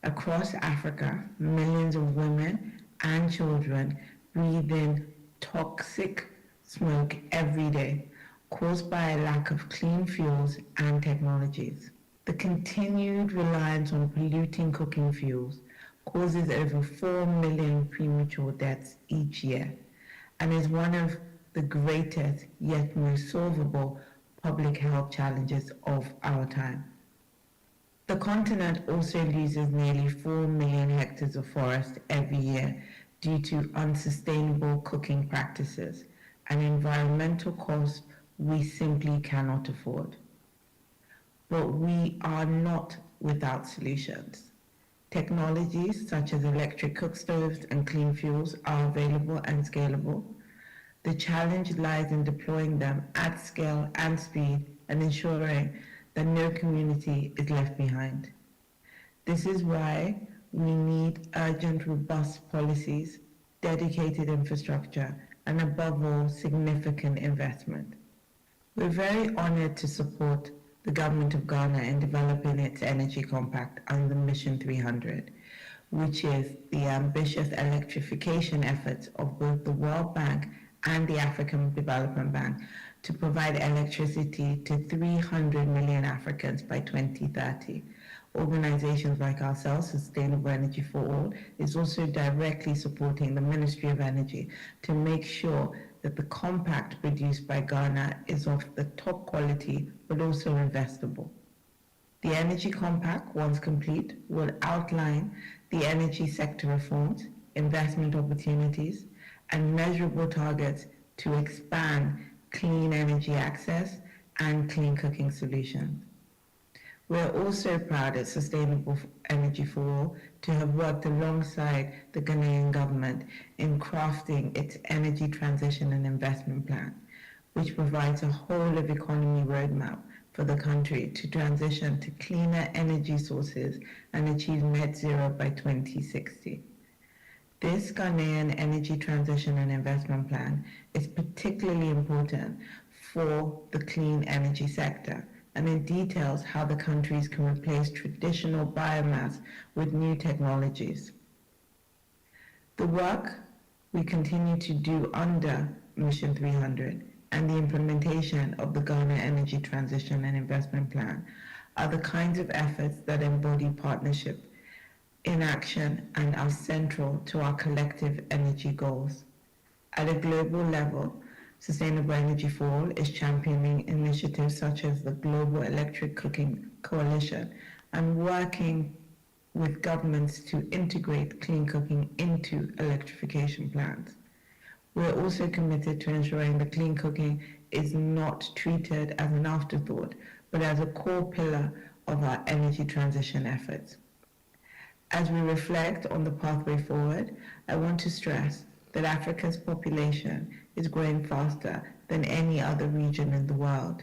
Across Africa, millions of women and children breathe in toxic smoke every day, caused by a lack of clean fuels and technologies. The continued reliance on polluting cooking fuels causes over 4 million premature deaths each year and is one of the greatest yet most solvable public health challenges of our time. The continent also loses nearly 4 million hectares of forest every year due to unsustainable cooking practices and environmental costs we simply cannot afford. But we are not without solutions. Technologies such as electric cook stoves and clean fuels are available and scalable. The challenge lies in deploying them at scale and speed and ensuring that no community is left behind. This is why we need urgent, robust policies, dedicated infrastructure, and above all, significant investment. We're very honored to support the government of Ghana in developing its energy compact under Mission 300, which is the ambitious electrification efforts of both the World Bank and the African Development Bank to provide electricity to 300 million Africans by 2030. Organizations like ourselves, Sustainable Energy for All, is also directly supporting the Ministry of Energy to make sure that the compact produced by Ghana is of the top quality but also investable. The Energy Compact, once complete, will outline the energy sector reforms, investment opportunities, and measurable targets to expand clean energy access and clean cooking solutions. We're also proud at Sustainable Energy for All to have worked alongside the Ghanaian government in crafting its energy transition and investment plan, which provides a whole of economy roadmap for the country to transition to cleaner energy sources and achieve net zero by 2060. This Ghanaian energy transition and investment plan is particularly important for the clean energy sector, and it details how the countries can replace traditional biomass with new technologies. The work we continue to do under Mission 300 and the implementation of the Ghana Energy Transition and Investment Plan are the kinds of efforts that embody partnership in action and are central to our collective energy goals. At a global level, Sustainable Energy for All is championing initiatives such as the Global Electric Cooking Coalition and working with governments to integrate clean cooking into electrification plans. We're also committed to ensuring that clean cooking is not treated as an afterthought, but as a core pillar of our energy transition efforts. As we reflect on the pathway forward, I want to stress that Africa's population is growing faster than any other region in the world.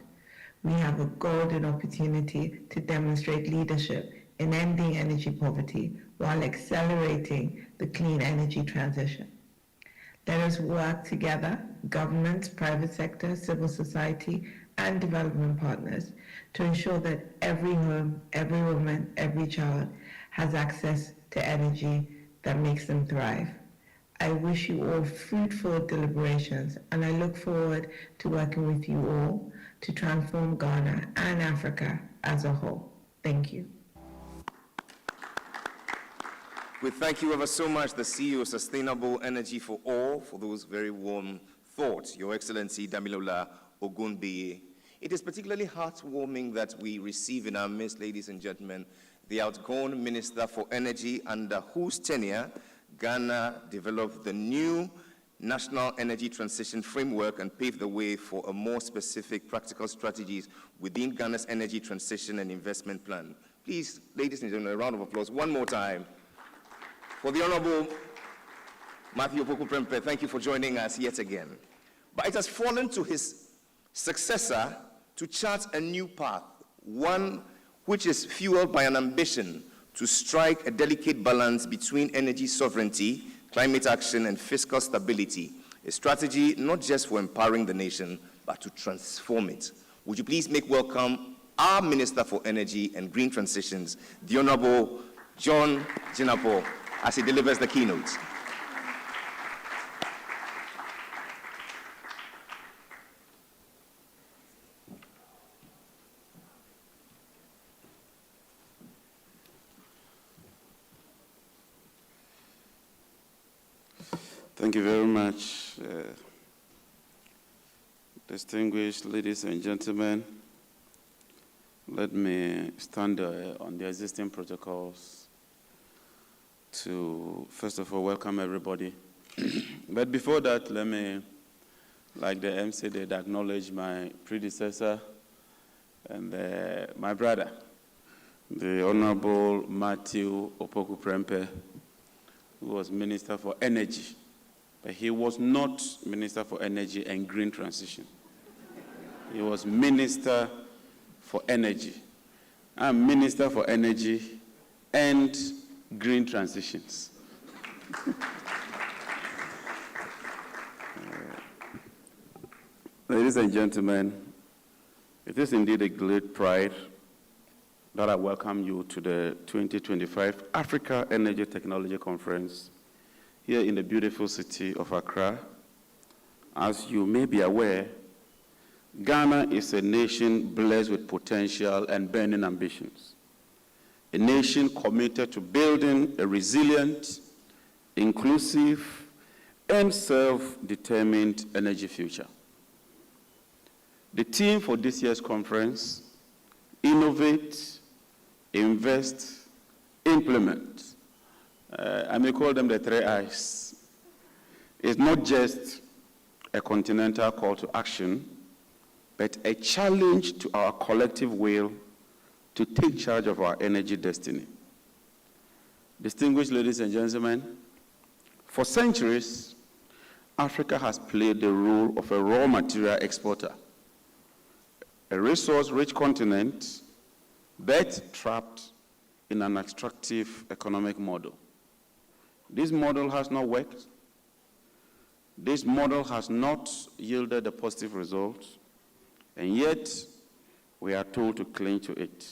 We have a golden opportunity to demonstrate leadership in ending energy poverty while accelerating the clean energy transition. Let us work together, governments, private sector, civil society, and development partners to ensure that every home, every woman, every child has access to energy that makes them thrive. I wish you all fruitful deliberations, and I look forward to working with you all to transform Ghana and Africa as a whole. Thank you. We thank you ever so much, the CEO of Sustainable Energy for All, for those very warm thoughts, Your Excellency Damilola Ogunbiyi. It is particularly heartwarming that we receive in our midst, ladies and gentlemen, the outgoing Minister for Energy, under whose tenure Ghana developed the new national energy transition framework and pave the way for a more specific practical strategies within Ghana's energy transition and investment plan. Please, ladies and gentlemen, a round of applause one more time for the Honorable Matthew Opoku Prempeh. Thank you for joining us yet again. But it has fallen to his successor to chart a new path, one which is fueled by an ambition to strike a delicate balance between energy sovereignty, climate action, and fiscal stability, a strategy not just for empowering the nation, but to transform it. Would you please make welcome our Minister for Energy and Green Transitions, the Honorable John Jinapor, as he delivers the keynote. Thank you very much, distinguished ladies and gentlemen. Let me stand on the existing protocols to, first of all, welcome everybody. But before that, let me, like the MC did, acknowledge my predecessor and my brother, the Honorable Matthew Opoku Prempeh, who was Minister for Energy. But he was not Minister for Energy and Green Transition. He was Minister for Energy. I'm Minister for Energy and Green Transitions. Ladies and gentlemen, it is indeed a great pride that I welcome you to the 2025 Africa Energy Technology Conference here in the beautiful city of Accra. As you may be aware, Ghana is a nation blessed with potential and burning ambitions. A nation committed to building a resilient, inclusive, and self-determined energy future. The theme for this year's conference, Innovate, Invest, Implement, I may call them the 3 I's, is not just a continental call to action, but a challenge to our collective will to take charge of our energy destiny. Distinguished ladies and gentlemen, for centuries, Africa has played the role of a raw material exporter, a resource-rich continent, but trapped in an extractive economic model. This model has not worked. This model has not yielded a positive result, and yet we are told to cling to it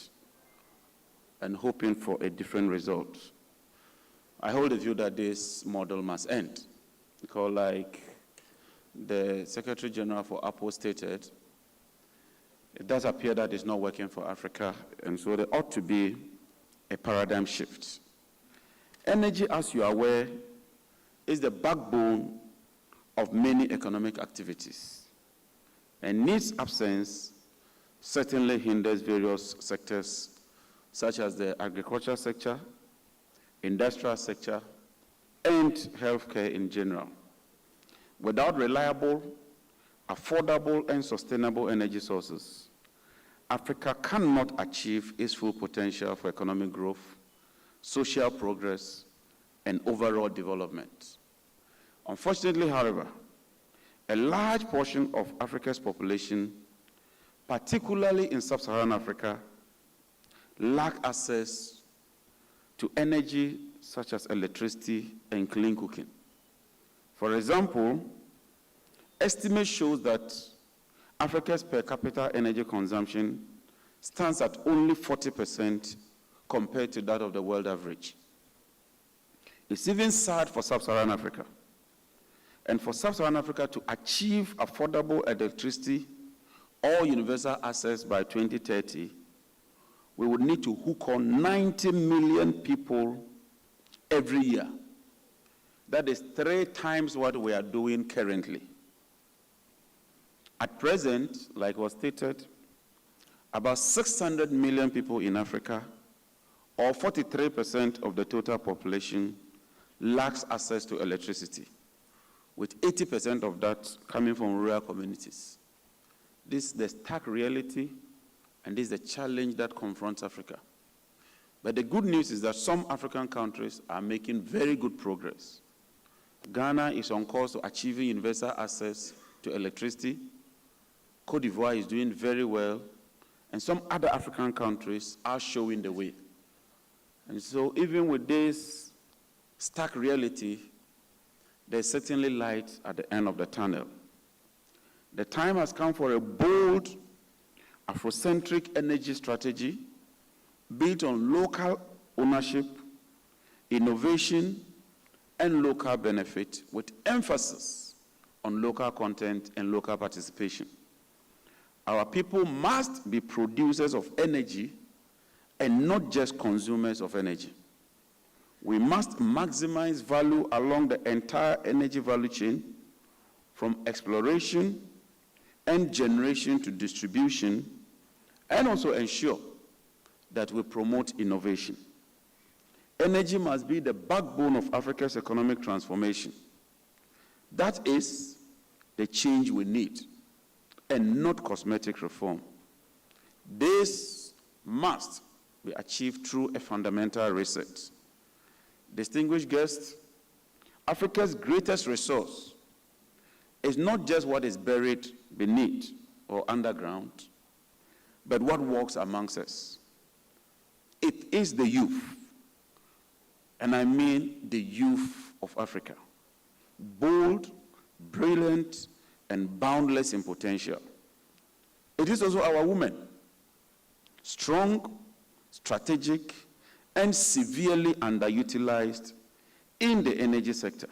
and hoping for a different result. I hold the view that this model must end, because like the Secretary General for APPO stated, it does appear that it's not working for Africa, and so there ought to be a paradigm shift. Energy, as you are aware, is the backbone of many economic activities, and its absence certainly hinders various sectors, such as the agricultural sector, industrial sector, and healthcare in general. Without reliable, affordable, and sustainable energy sources, Africa cannot achieve its full potential for economic growth, social progress, and overall development. Unfortunately, however, a large portion of Africa's population, particularly in sub-Saharan Africa, lack access to energy such as electricity and clean cooking. For example, estimates show that Africa's per capita energy consumption stands at only 40% compared to that of the world average. It's even sad for sub-Saharan Africa. And for sub-Saharan Africa to achieve affordable electricity or universal access by 2030, we would need to hook on 90 million people every year. That is 3 times what we are doing currently. At present, like was stated, about 600 million people in Africa, or 43% of the total population, lacks access to electricity, with 80% of that coming from rural communities. This is the stark reality, and this is the challenge that confronts Africa. But the good news is that some African countries are making very good progress. Ghana is on course to achieving universal access to electricity. Côte d'Ivoire is doing very well, and some other African countries are showing the way. And so even with this stark reality, there's certainly light at the end of the tunnel. The time has come for a bold, Afrocentric energy strategy built on local ownership, innovation, and local benefit, with emphasis on local content and local participation. Our people must be producers of energy and not just consumers of energy. We must maximize value along the entire energy value chain, from exploration and generation to distribution, and also ensure that we promote innovation. Energy must be the backbone of Africa's economic transformation. That is the change we need, and not cosmetic reform. This must be achieved through a fundamental reset. Distinguished guests, Africa's greatest resource is not just what is buried beneath or underground, but what walks amongst us. It is the youth, and I mean the youth of Africa. Bold, brilliant, and boundless in potential. It is also our women, strong, strategic, and severely underutilized in the energy sector.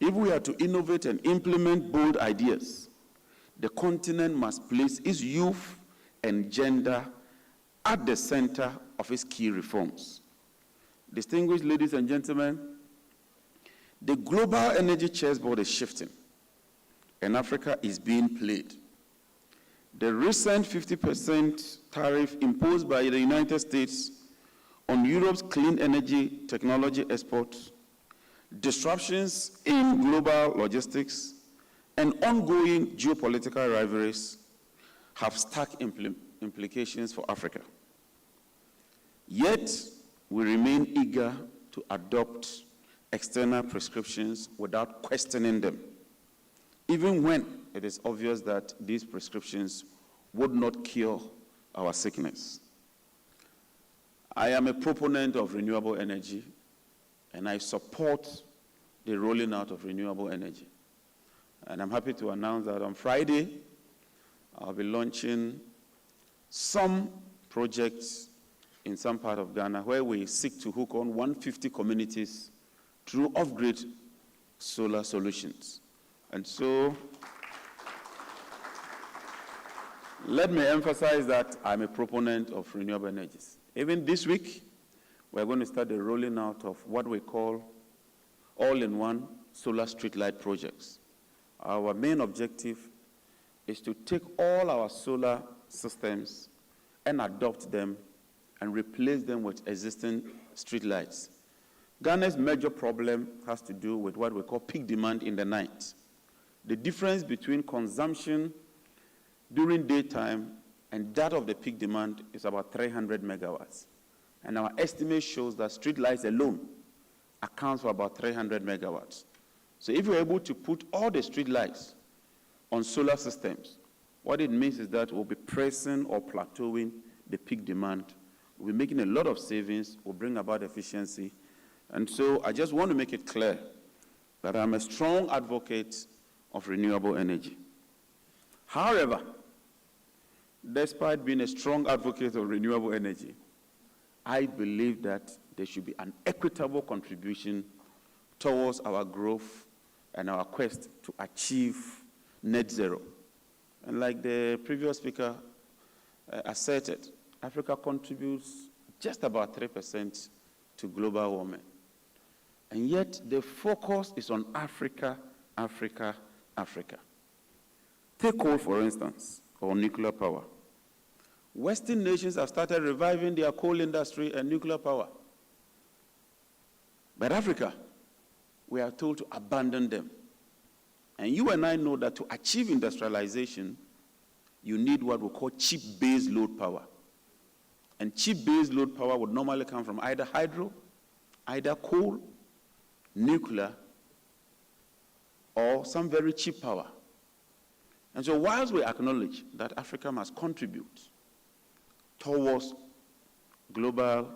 If we are to innovate and implement bold ideas, the continent must place its youth and gender at the center of its key reforms. Distinguished ladies and gentlemen, the global energy chessboard is shifting, and Africa is being played. The recent 50% tariff imposed by the United States on Europe's clean energy technology exports, disruptions in global logistics, and ongoing geopolitical rivalries have stark implications for Africa. Yet, we remain eager to adopt external prescriptions without questioning them, even when it is obvious that these prescriptions would not cure our sickness. I am a proponent of renewable energy, and I support the rolling out of renewable energy. And I'm happy to announce that on Friday, I'll be launching some projects in some part of Ghana where we seek to hook on 150 communities through off-grid solar solutions. And so, let me emphasize that I'm a proponent of renewable energies. Even this week, we're going to start the rolling out of what we call all-in-one solar streetlight projects. Our main objective is to take all our solar systems and adopt them and replace them with existing streetlights. Ghana's major problem has to do with what we call peak demand in the night. The difference between consumption during daytime and that of the peak demand is about 300 megawatts. And our estimate shows that streetlights alone accounts for about 300 megawatts. So if we're able to put all the streetlights on solar systems, what it means is that we'll be pressing or plateauing the peak demand. We'll be making a lot of savings, we'll bring about efficiency. And so I just want to make it clear that I'm a strong advocate of renewable energy. However, despite being a strong advocate of renewable energy, I believe that there should be an equitable contribution towards our growth and our quest to achieve net zero. And like the previous speaker asserted, Africa contributes just about 3% to global warming. And yet the focus is on Africa, Africa, Africa. Take coal, for instance, or nuclear power. Western nations have started reviving their coal industry and nuclear power. But Africa, we are told to abandon them. And you and I know that to achieve industrialization, you need what we call cheap base load power. And cheap base load power would normally come from either hydro, either coal, nuclear, or some very cheap power. And so whilst we acknowledge that Africa must contribute towards global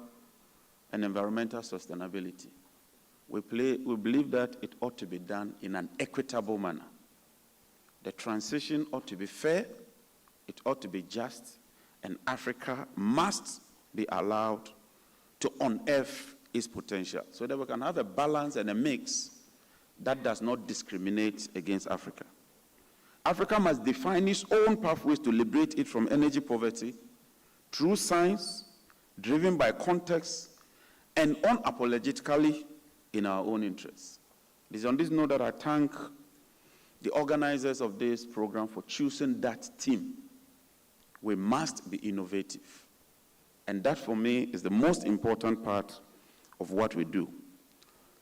and environmental sustainability, we believe that it ought to be done in an equitable manner. The transition ought to be fair, it ought to be just, and Africa must be allowed to unearth its potential so that we can have a balance and a mix that does not discriminate against Africa. Africa must define its own pathways to liberate it from energy poverty through science, driven by context, and unapologetically in our own interests. It is on this note that I thank the organizers of this program for choosing that theme. We must be innovative. And that, for me, is the most important part of what we do.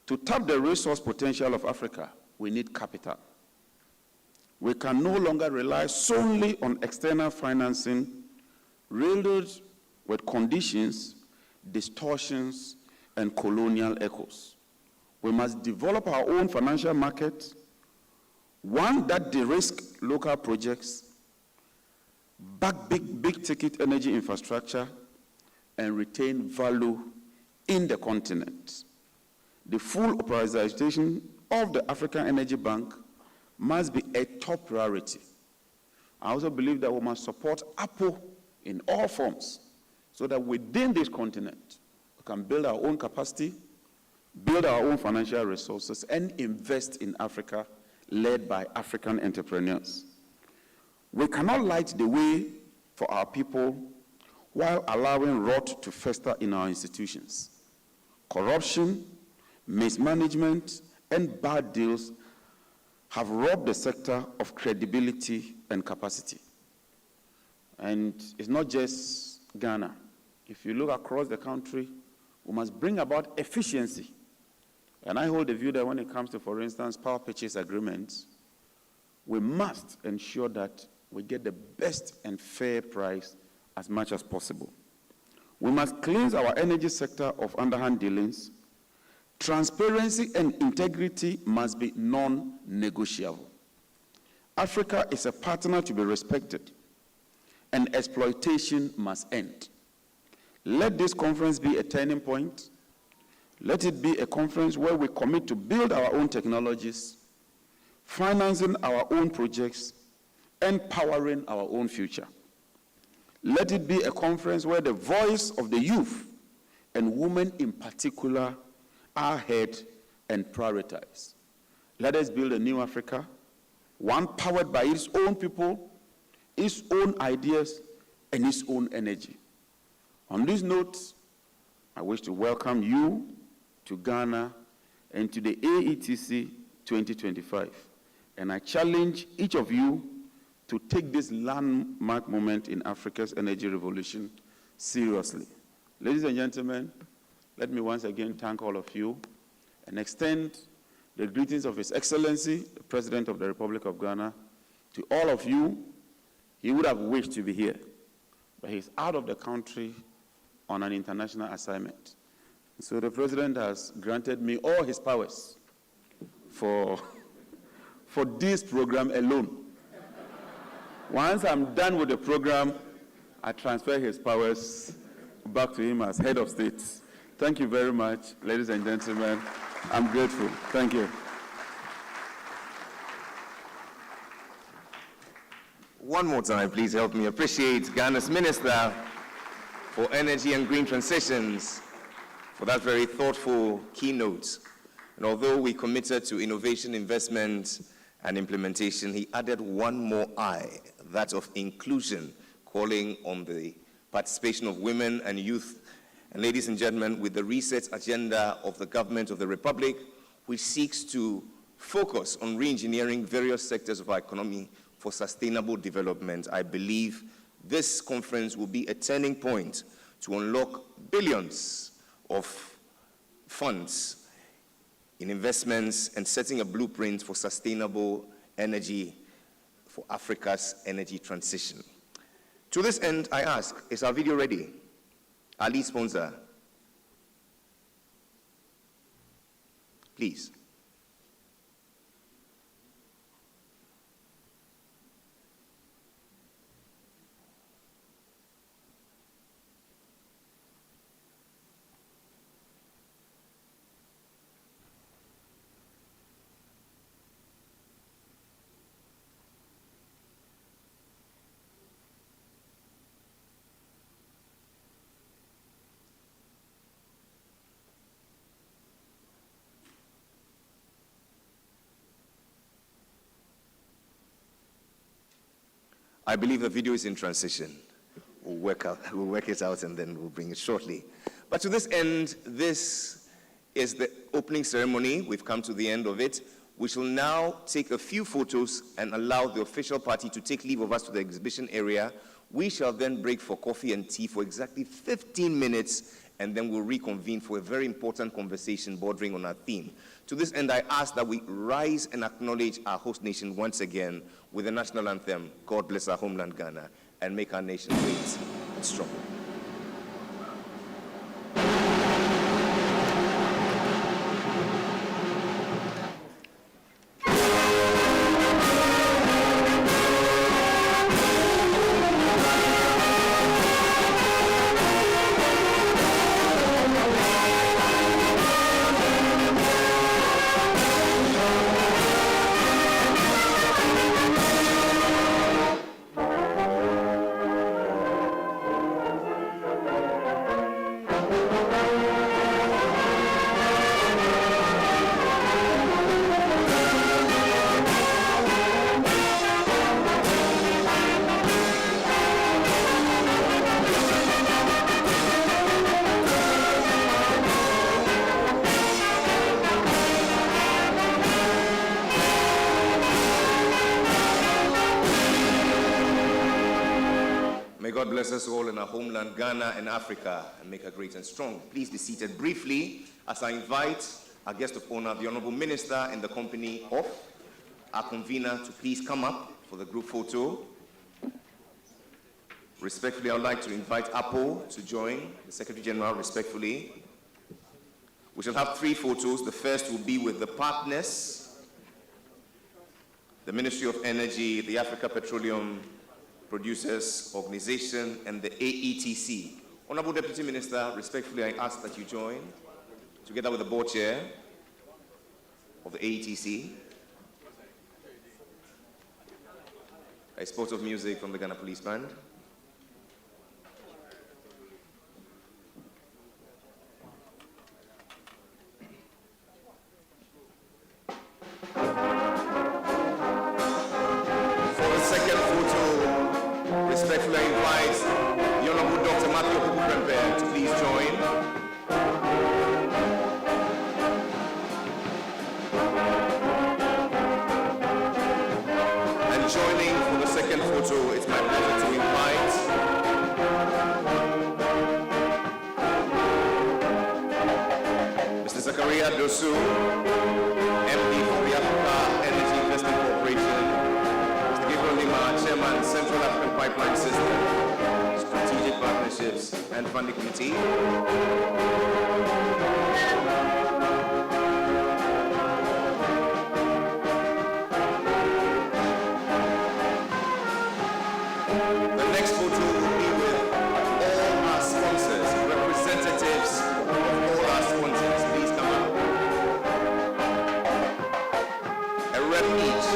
To tap the resource potential of Africa, we need capital. We can no longer rely solely on external financing, riddled with conditions, distortions, and colonial echoes. We must develop our own financial market, one that de-risks local projects, back big-ticket energy infrastructure, and retain value in the continent. The full operationalization of the African Energy Bank must be a top priority. I also believe that we must support APPO in all forms so that within this continent, we can build our own capacity, build our own financial resources, and invest in Africa, led by African entrepreneurs. We cannot light the way for our people while allowing rot to fester in our institutions. Corruption, mismanagement, and bad deals have robbed the sector of credibility and capacity. And it's not just Ghana. If you look across the country, we must bring about efficiency. And I hold the view that when it comes to, for instance, power purchase agreements, we must ensure that we get the best and fair price as much as possible. We must cleanse our energy sector of underhand dealings. Transparency and integrity must be non-negotiable. Africa is a partner to be respected, and exploitation must end. Let this conference be a turning point. Let it be a conference where we commit to build our own technologies, financing our own projects, and powering our own future. Let it be a conference where the voice of the youth, and women in particular, are heard and prioritized. Let us build a new Africa, one powered by its own people, its own ideas, and its own energy. On this note, I wish to welcome you to Ghana and to the AETC 2025. And I challenge each of you to take this landmark moment in Africa's energy revolution seriously. Ladies and gentlemen, let me once again thank all of you and extend the greetings of His Excellency, the President of the Republic of Ghana, to all of you. He would have wished to be here, but he's out of the country on an international assignment. So the President has granted me all his powers for this program alone. Once I'm done with the program, I transfer his powers back to him as head of state. Thank you very much, ladies and gentlemen. I'm grateful. Thank you. One more time, please help me appreciate Ghana's Minister for Energy and Green Transitions for that very thoughtful keynote. And although we committed to innovation, investment, and implementation, he added one more I, that of inclusion, calling on the participation of women and youth. And ladies and gentlemen, with the reset agenda of the government of the Republic, which seeks to focus on re-engineering various sectors of our economy for sustainable development, I believe this conference will be a turning point to unlock billions of funds in investments and setting a blueprint for sustainable energy for Africa's energy transition. To this end, I ask, is our video ready? Our lead sponsor, please. I believe the video is in transition. We'll work it out and then we'll bring it shortly. But to this end, this is the opening ceremony. We've come to the end of it. We shall now take a few photos and allow the official party to take leave of us to the exhibition area. We shall then break for coffee and tea for exactly 15 minutes, and then we'll reconvene for a very important conversation bordering on our theme. To this end, I ask that we rise and acknowledge our host nation once again with the national anthem, God Bless Our Homeland Ghana, and make our nation great and strong. God bless us all in our homeland, Ghana and Africa, and make her great and strong. Please be seated briefly as I invite our guest of honor, the Honorable Minister, in the company of our convener, to please come up for the group photo. Respectfully, I would like to invite APPO to join the Secretary General respectfully. We shall have 3 photos. The first will be with the partners, the Ministry of Energy, the Africa Petroleum Producers Organization, and the AETC. Honorable Deputy Minister, respectfully, I ask that you join, together with the board chair of the AETC, a sport of music from the Ghana Police Band. Respectfully, I invite the Honorable Dr. Matthew to please join. And joining for the second photo, it's my pleasure to invite Mr. Zakaria Dosu, MD for the Africa Energy Investment Corporation, Chairman, Central African Pipeline System, Strategic Partnerships and Funding Committee. The next photo will be with all our sponsors, representatives of all our sponsors. Please come up. A rep each.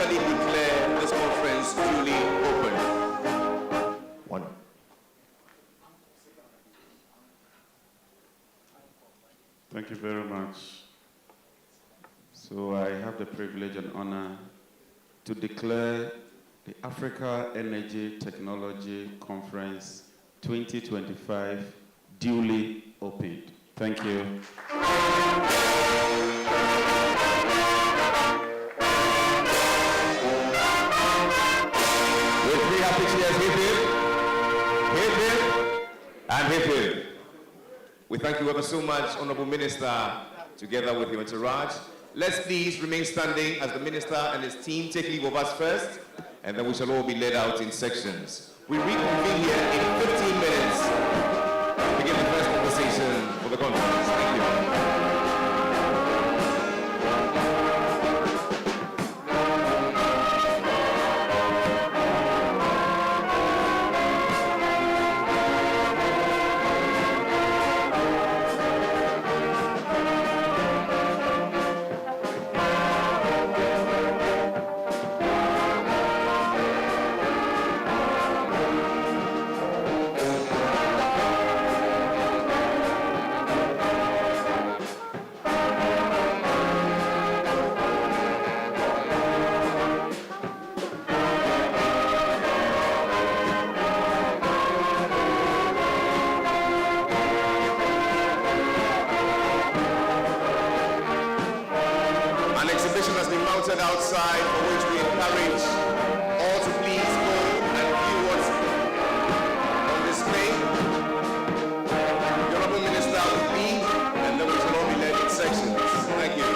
formally declare this conference duly open. One. Thank you very much. So I have the privilege and honor to declare the Africa Energy Technology Conference 2025 duly opened. Thank you. With 3 happy cheers, hip hip, and hip hip. We thank you ever so much, Honorable Minister, together with your entourage. Let's please remain standing as the Minister and his team take leave of us first, and then we shall all be led out in sections. We reconvene here in 15 minutes to begin the first conversation for the conference. Thank you. Outside, for which we encourage all to please go and view what's on display. The Honorable Minister will lead, and then we shall all be led in sections. Thank you.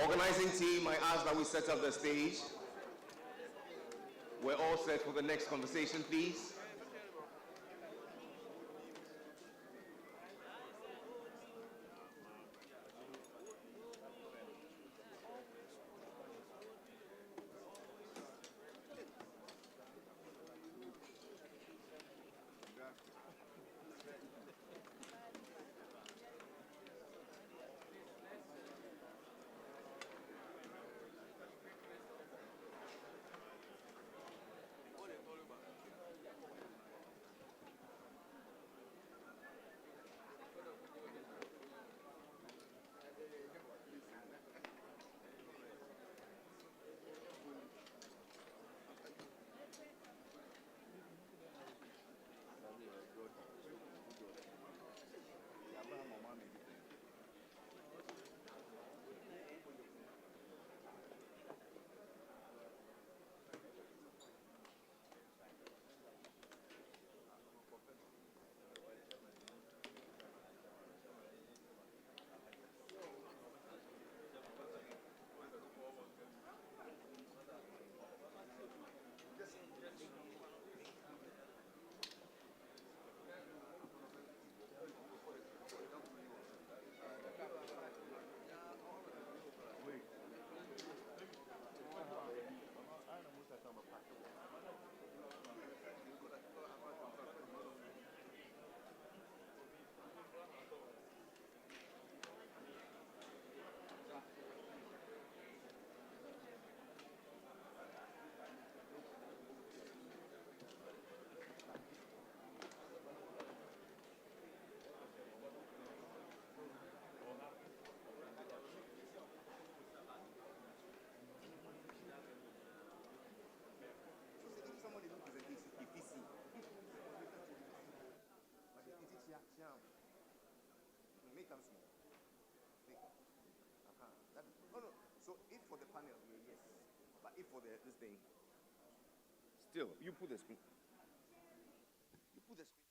Organizing team, I ask that we set up the stage. We're all set for the next conversation, please. Make them small. No. So if for the panel, yes. But if for this thing, still, you put the screen. You put the screen.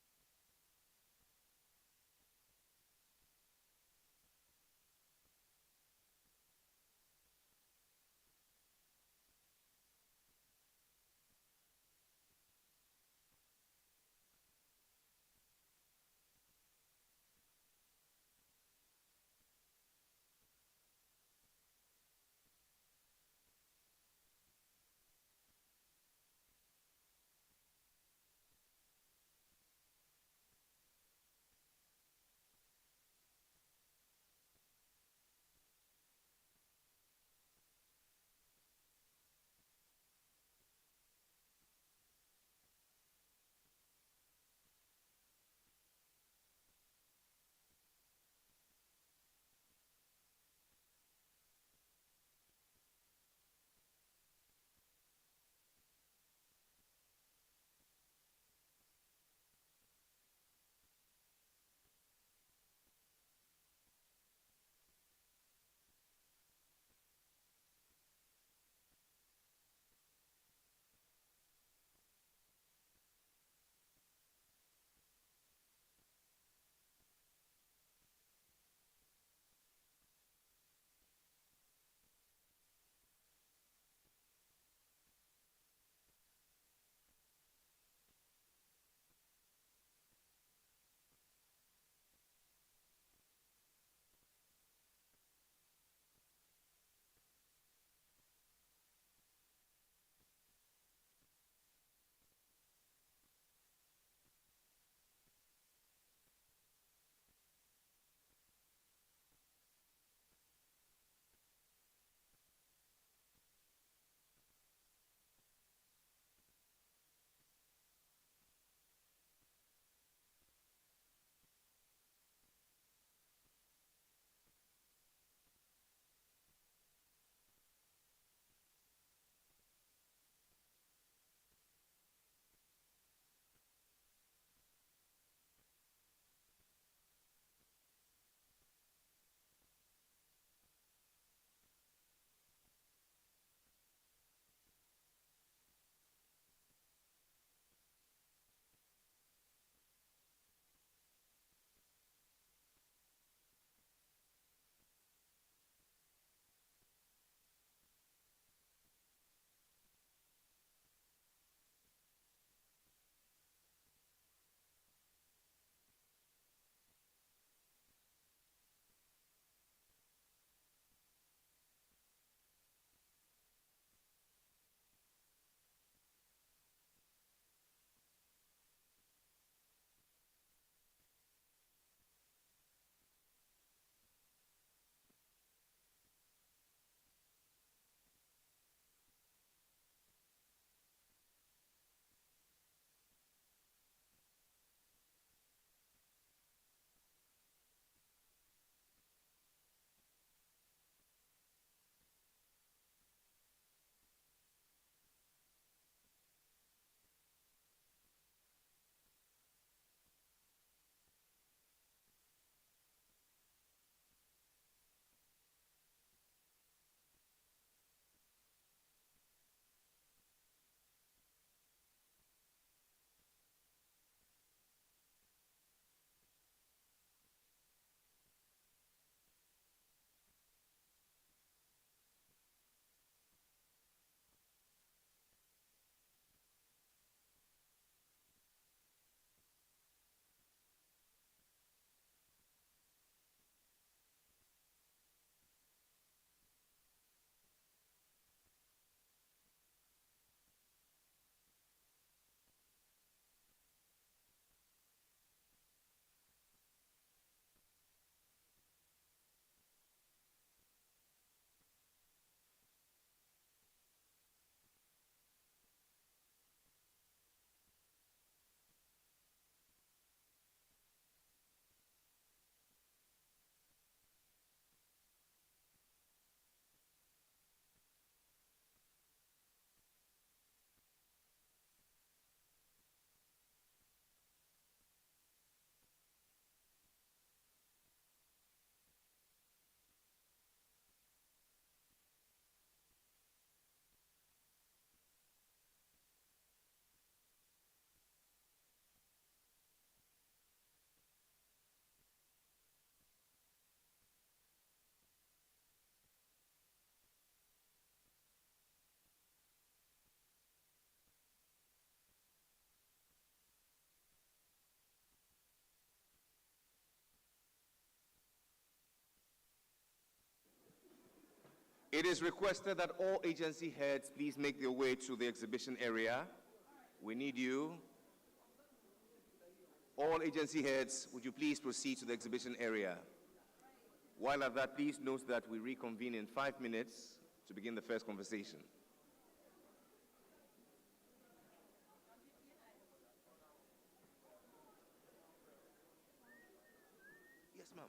It is requested that all agency heads please make their way to the exhibition area. We need you. All agency heads, would you please proceed to the exhibition area? While at that, please note that we reconvene in 5 minutes to begin the first conversation. Yes, ma'am.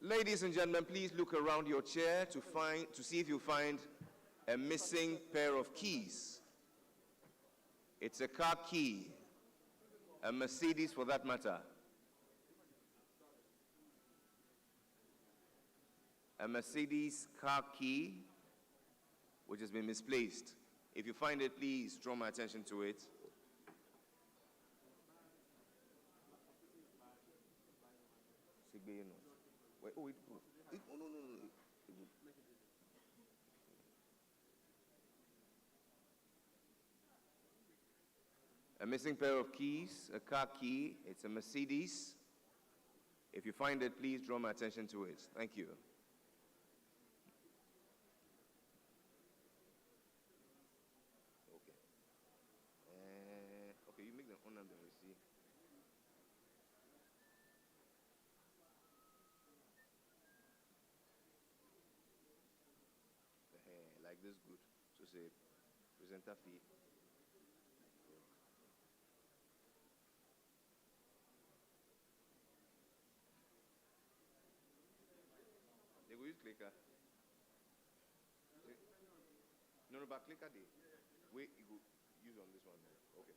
Ladies and gentlemen, please look around your chair to see if you find a missing pair of keys. It's a car key, a Mercedes for that matter. A Mercedes car key which has been misplaced. If you find it, please draw my attention to it. Wait, oh, no. A missing pair of keys, a car key. It's a Mercedes. If you find it, please draw my attention to it. Thank you. Okay, you make them on them, you see. Like this, good. So say, presenter fee. They go use clicker. No, but clicker day. Wait, you go use on this one. Okay.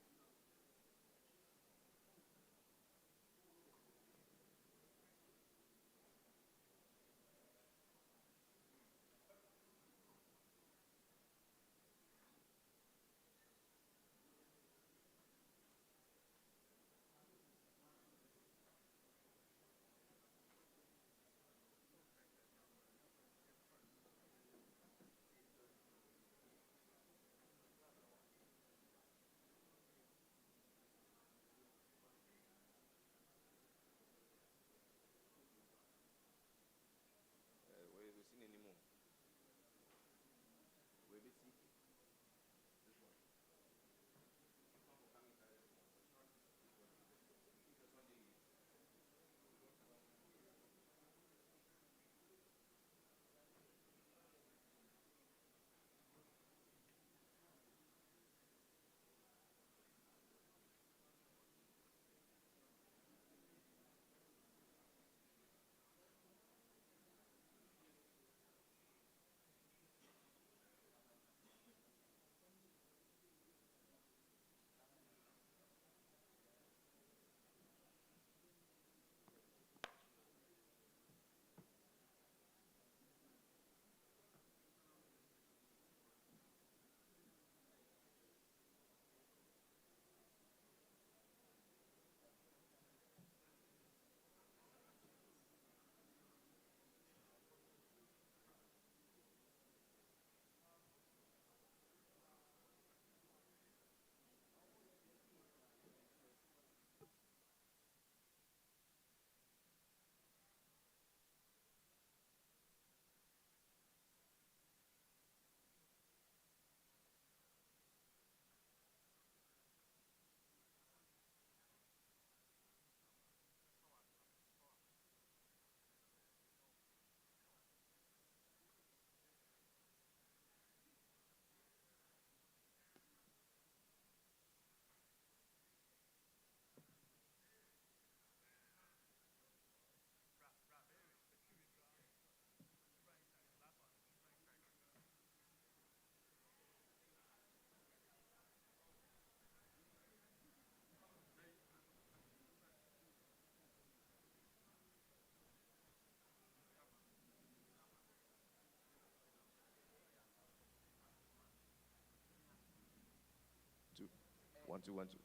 1, 2, 1, 2.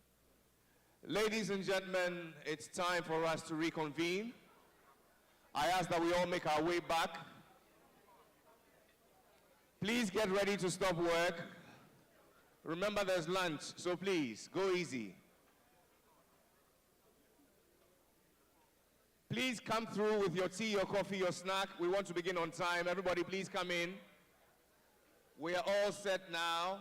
Ladies and gentlemen, it's time for us to reconvene. I ask that we all make our way back. Please get ready to stop work. Remember there's lunch, so please, go easy. Please come through with your tea, your coffee, your snack. We want to begin on time. Everybody, please come in. We are all set now.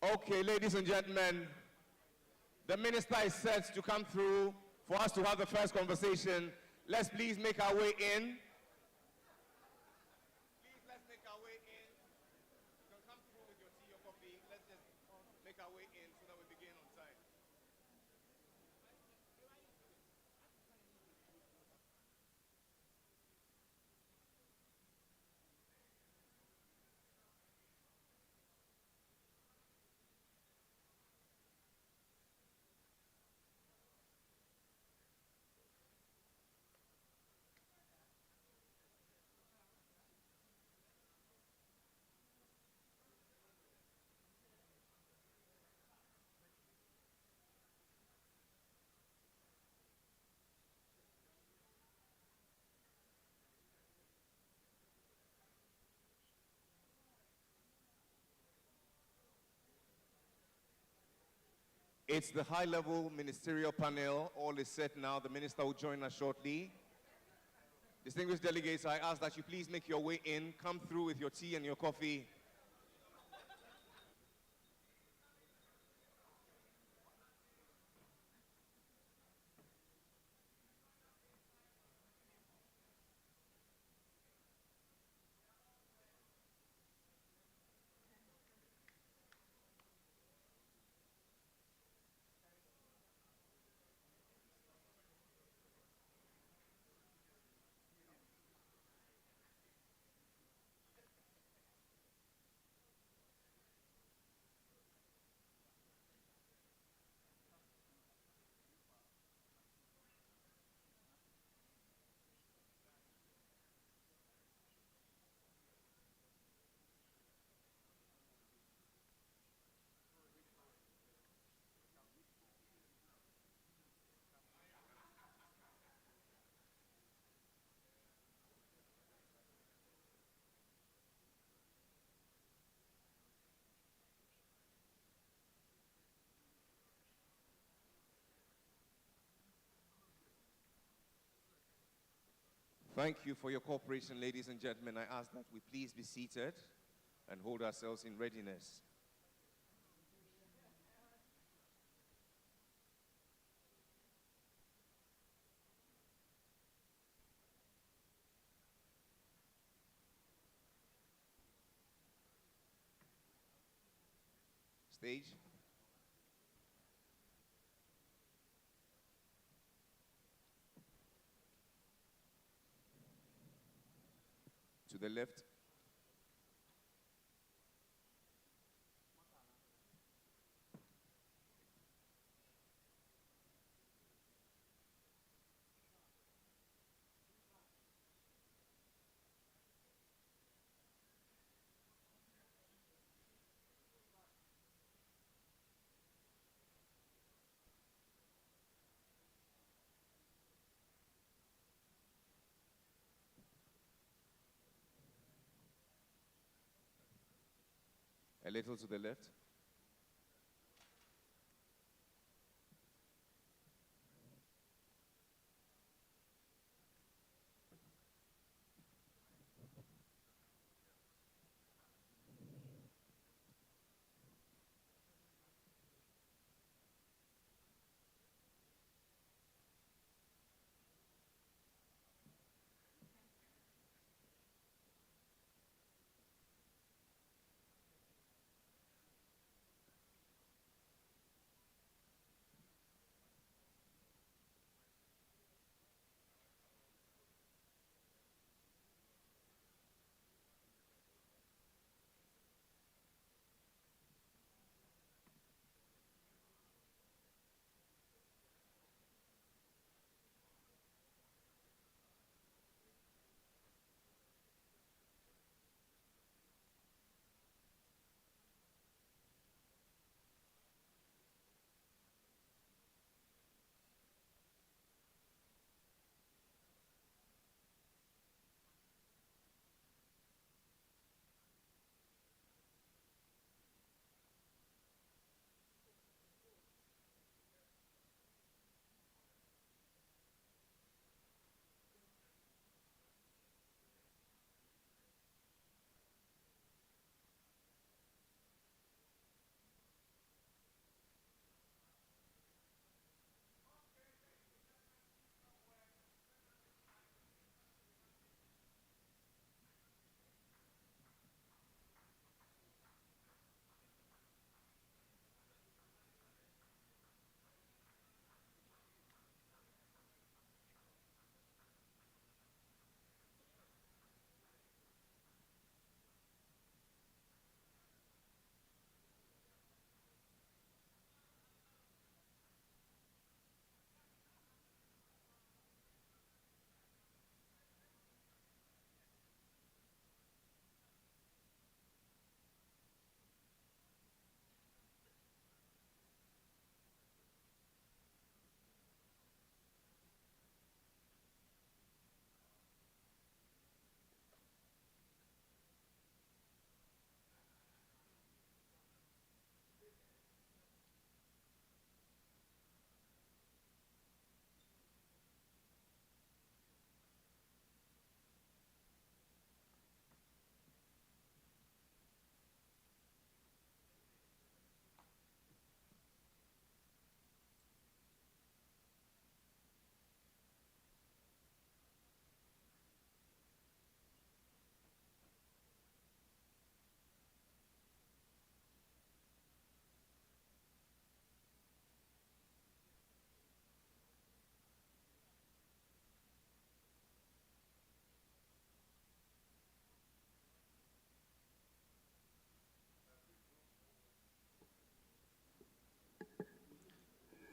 Okay, ladies and gentlemen, the minister is set to come through for us to have the first conversation. Let's please make our way in. Please, let's make our way in. You can come through with your tea or coffee. Let's just make our way in so that we begin on time. It's the high-level ministerial panel. All is set now. The minister will join us shortly. Distinguished delegates, I ask that you please make your way in. Come through with your tea and your coffee. Thank you for your cooperation, ladies and gentlemen. I ask that we please be seated and hold ourselves in readiness. Stage. To the left. A little to the left.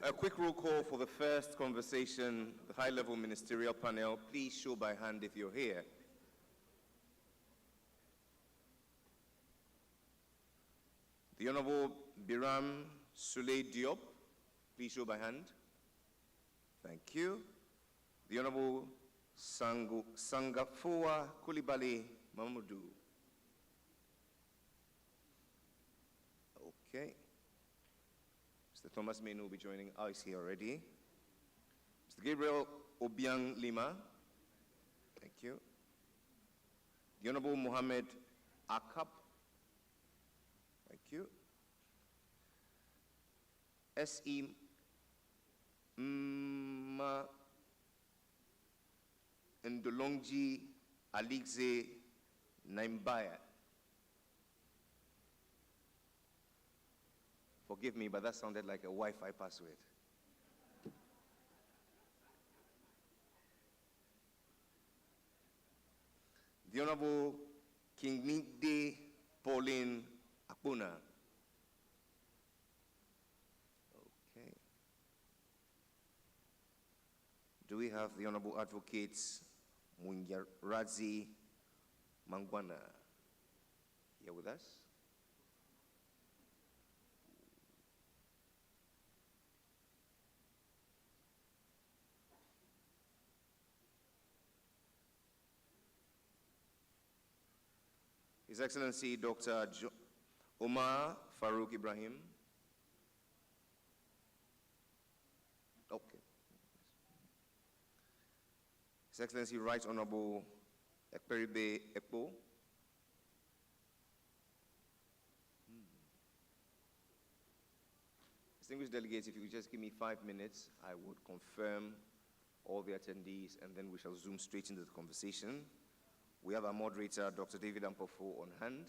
A quick roll call for the first conversation, the high-level ministerial panel. Please show by hand if you're here. The Honorable Biram Souley Diop, please show by hand. Thank you. The Honorable Sangafoa Coulibaly Mamadou. Okay. Mr. Thomas Mainu will be joining us here already. Mr. Gabriel Obiang Lima. Thank you. The Honorable Mohammed Akap. Thank you. S.E. Ndolongji Aligze Naimbaya. Forgive me, but that sounded like a Wi-Fi password. The Honorable Kingmide Pauline Akpuna. Okay. Do we have the Honorable Advocates Munyarazi Mangwana here with us? His Excellency Dr. Omar Farouk Ibrahim. Okay. His Excellency Right Honorable Ekperibe Ekpo. Distinguished delegates, if you could just give me 5 minutes, I would confirm all the attendees, and then we shall zoom straight into the conversation. We have our moderator, Dr. David Ampofo, on hand.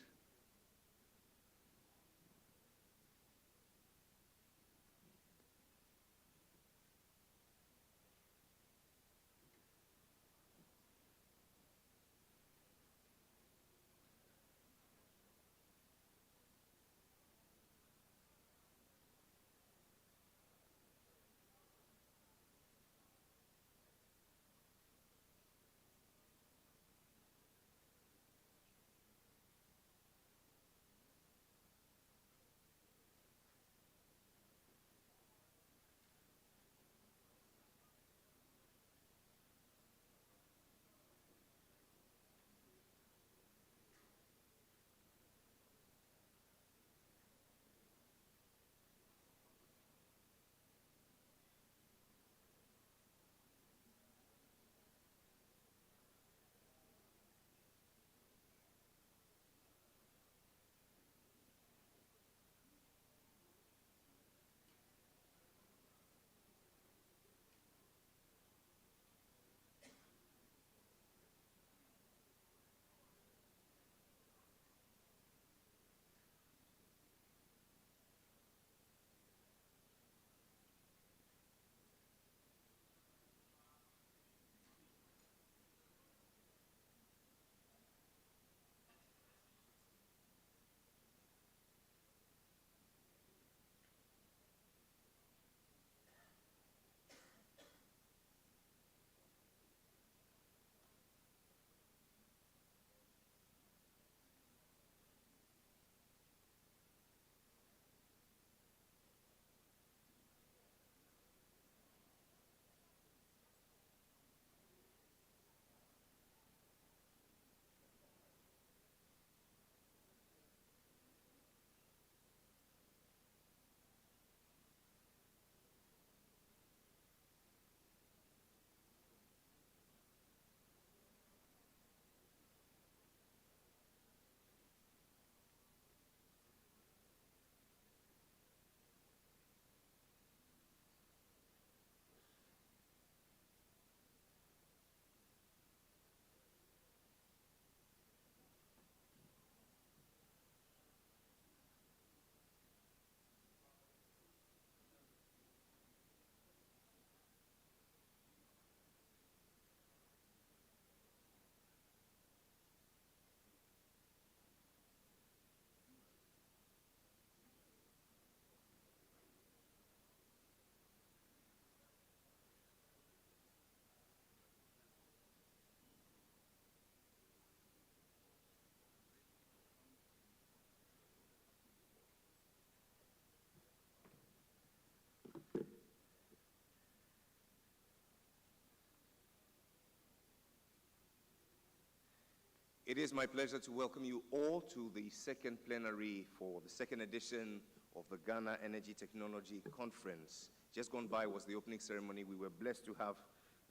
It is my pleasure to welcome you all to the second plenary for the second edition of the Ghana Energy Technology Conference. Just gone by was the opening ceremony. We were blessed to have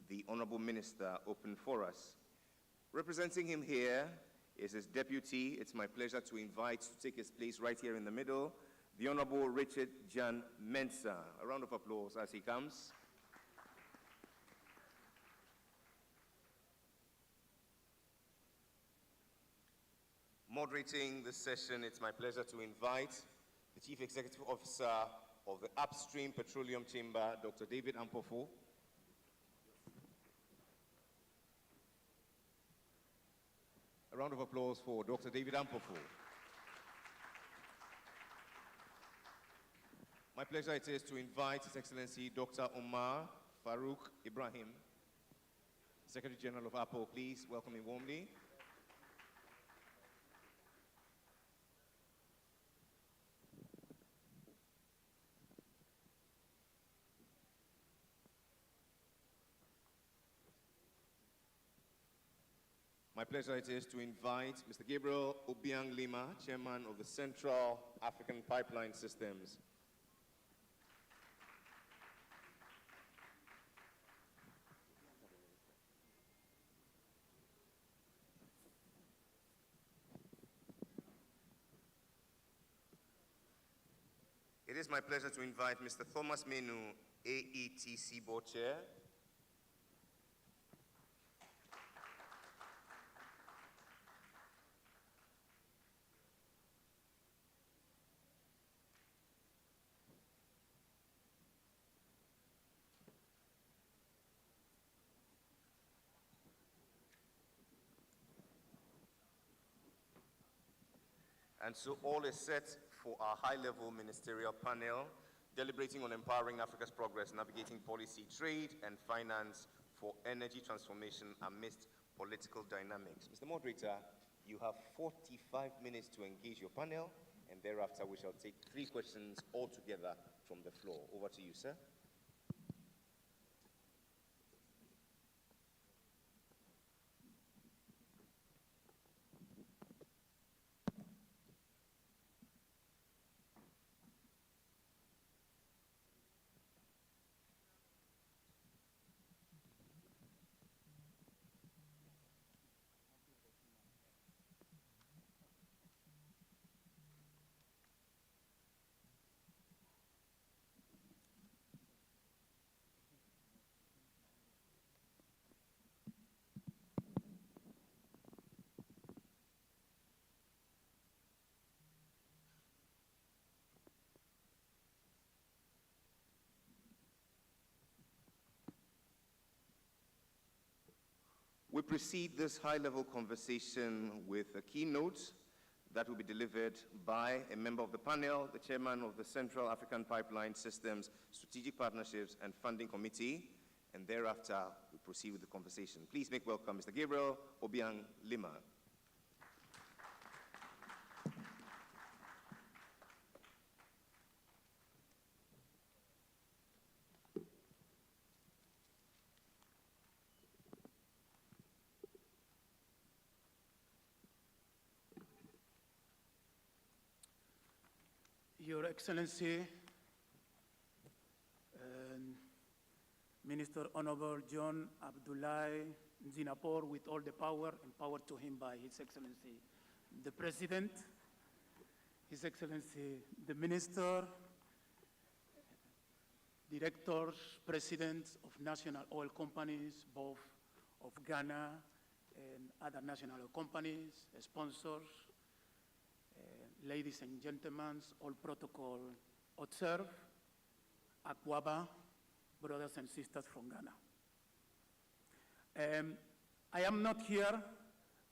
the Honorable Minister open for us. Representing him here is his deputy. It's my pleasure to invite to take his place right here in the middle, the Honorable Richard Jan Mensah. A round of applause as he comes. Moderating this session, it's my pleasure to invite the Chief Executive Officer of the Upstream Petroleum Chamber, Dr. David Ampofo. A round of applause for Dr. David Ampofo. My pleasure it is to invite His Excellency Dr. Omar Farouk Ibrahim, Secretary General of APPO. Please welcome him warmly. My pleasure it is to invite Mr. Gabriel Obiang Lima, Chairman of the Central African Pipeline Systems. It is my pleasure to invite Mr. Thomas Menu, AETC Board Chair. And so all is set for our high-level ministerial panel, deliberating on empowering Africa's progress, navigating policy, trade, and finance for energy transformation amidst political dynamics. Mr. Moderator, you have 45 minutes to engage your panel, and thereafter we shall take 3 questions altogether from the floor. Over to you, sir. We precede this high-level conversation with a keynote that will be delivered by a member of the panel, the chairman of the Central African Pipeline Systems Strategic Partnerships and Funding Committee, and thereafter we proceed with the conversation. Please make welcome Mr. Gabriel Obiang Lima. Your Excellency, Minister Honorable John Abdoulaye Zinapor, with all the power empowered to him by His Excellency the President, His Excellency the Minister, Directors, Presidents of national oil companies, both of Ghana and other national oil companies, sponsors, ladies and gentlemen, all protocol observed, Akwaba, brothers and sisters from Ghana. I am not here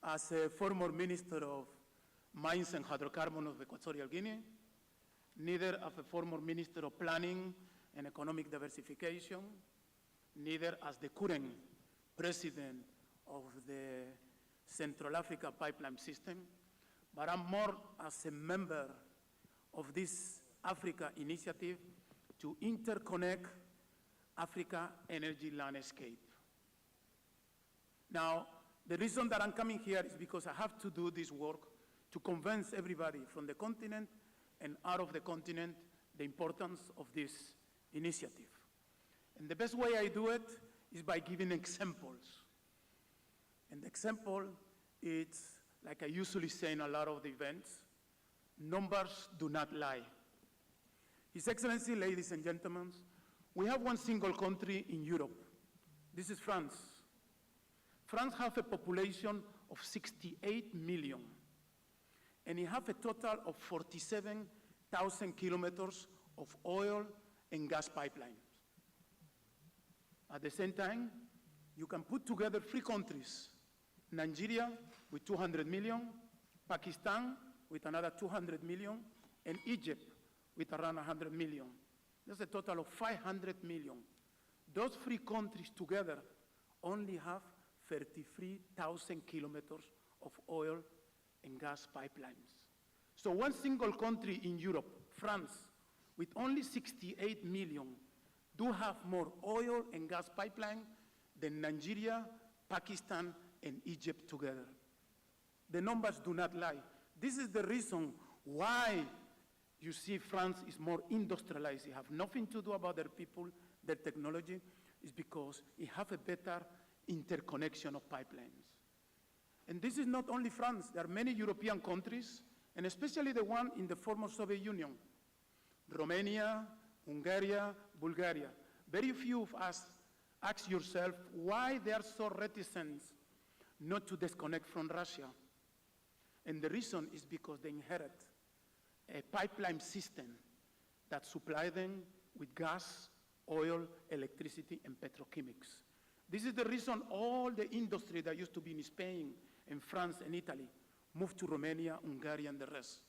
as a former Minister of Mines and Hydrocarbons of Equatorial Guinea, neither as a former Minister of Planning and Economic Diversification, neither as the current President of the Central Africa Pipeline System, but I'm more as a member of this Africa initiative to interconnect Africa energy landscape. Now, The reason that I'm coming here is because I have to do this work to convince everybody from the continent and out of the continent the importance of this initiative. And the best way I do it is by giving examples. And the example is, like I usually say in a lot of the events, numbers do not lie. His Excellency, ladies and gentlemen, we have one single country in Europe. This is France. France has a population of 68 million, and it has a total of 47,000 kilometers of oil and gas pipelines. At the same time, you can put together 3 countries, Nigeria with 200 million, Pakistan with another 200 million, and Egypt with around 100 million. That's a total of 500 million. Those 3 countries together only have 33,000 kilometers of oil and gas pipelines. So one single country in Europe, France, with only 68 million, do have more oil and gas pipeline than Nigeria, Pakistan, and Egypt together. The numbers do not lie. This is the reason why you see France is more industrialized. It has nothing to do about their people, their technology. It's because it has a better interconnection of pipelines. And this is not only France. There are many European countries, and especially the one in the former Soviet Union, Romania, Hungary, Bulgaria. Very few of us ask yourself why they are so reticent not to disconnect from Russia. And the reason is because they inherit a pipeline system that supplies them with gas, oil, electricity, and petrochemics. This is the reason all the industry that used to be in Spain and France and Italy moved to Romania, Hungary, and the rest.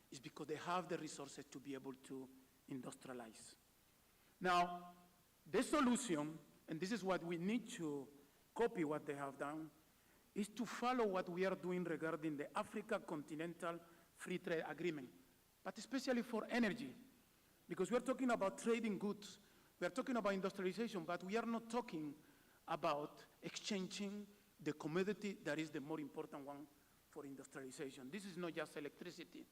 It's because they have the resources to be able to industrialize. Now, the solution, and this is what we need to copy what they have done, is to follow what we are doing regarding the Africa Continental Free Trade Agreement, but especially for energy, because we are talking about trading goods, we are talking about industrialization, but we are not talking about exchanging the commodity that is the more important one for industrialization. This is not just electricity.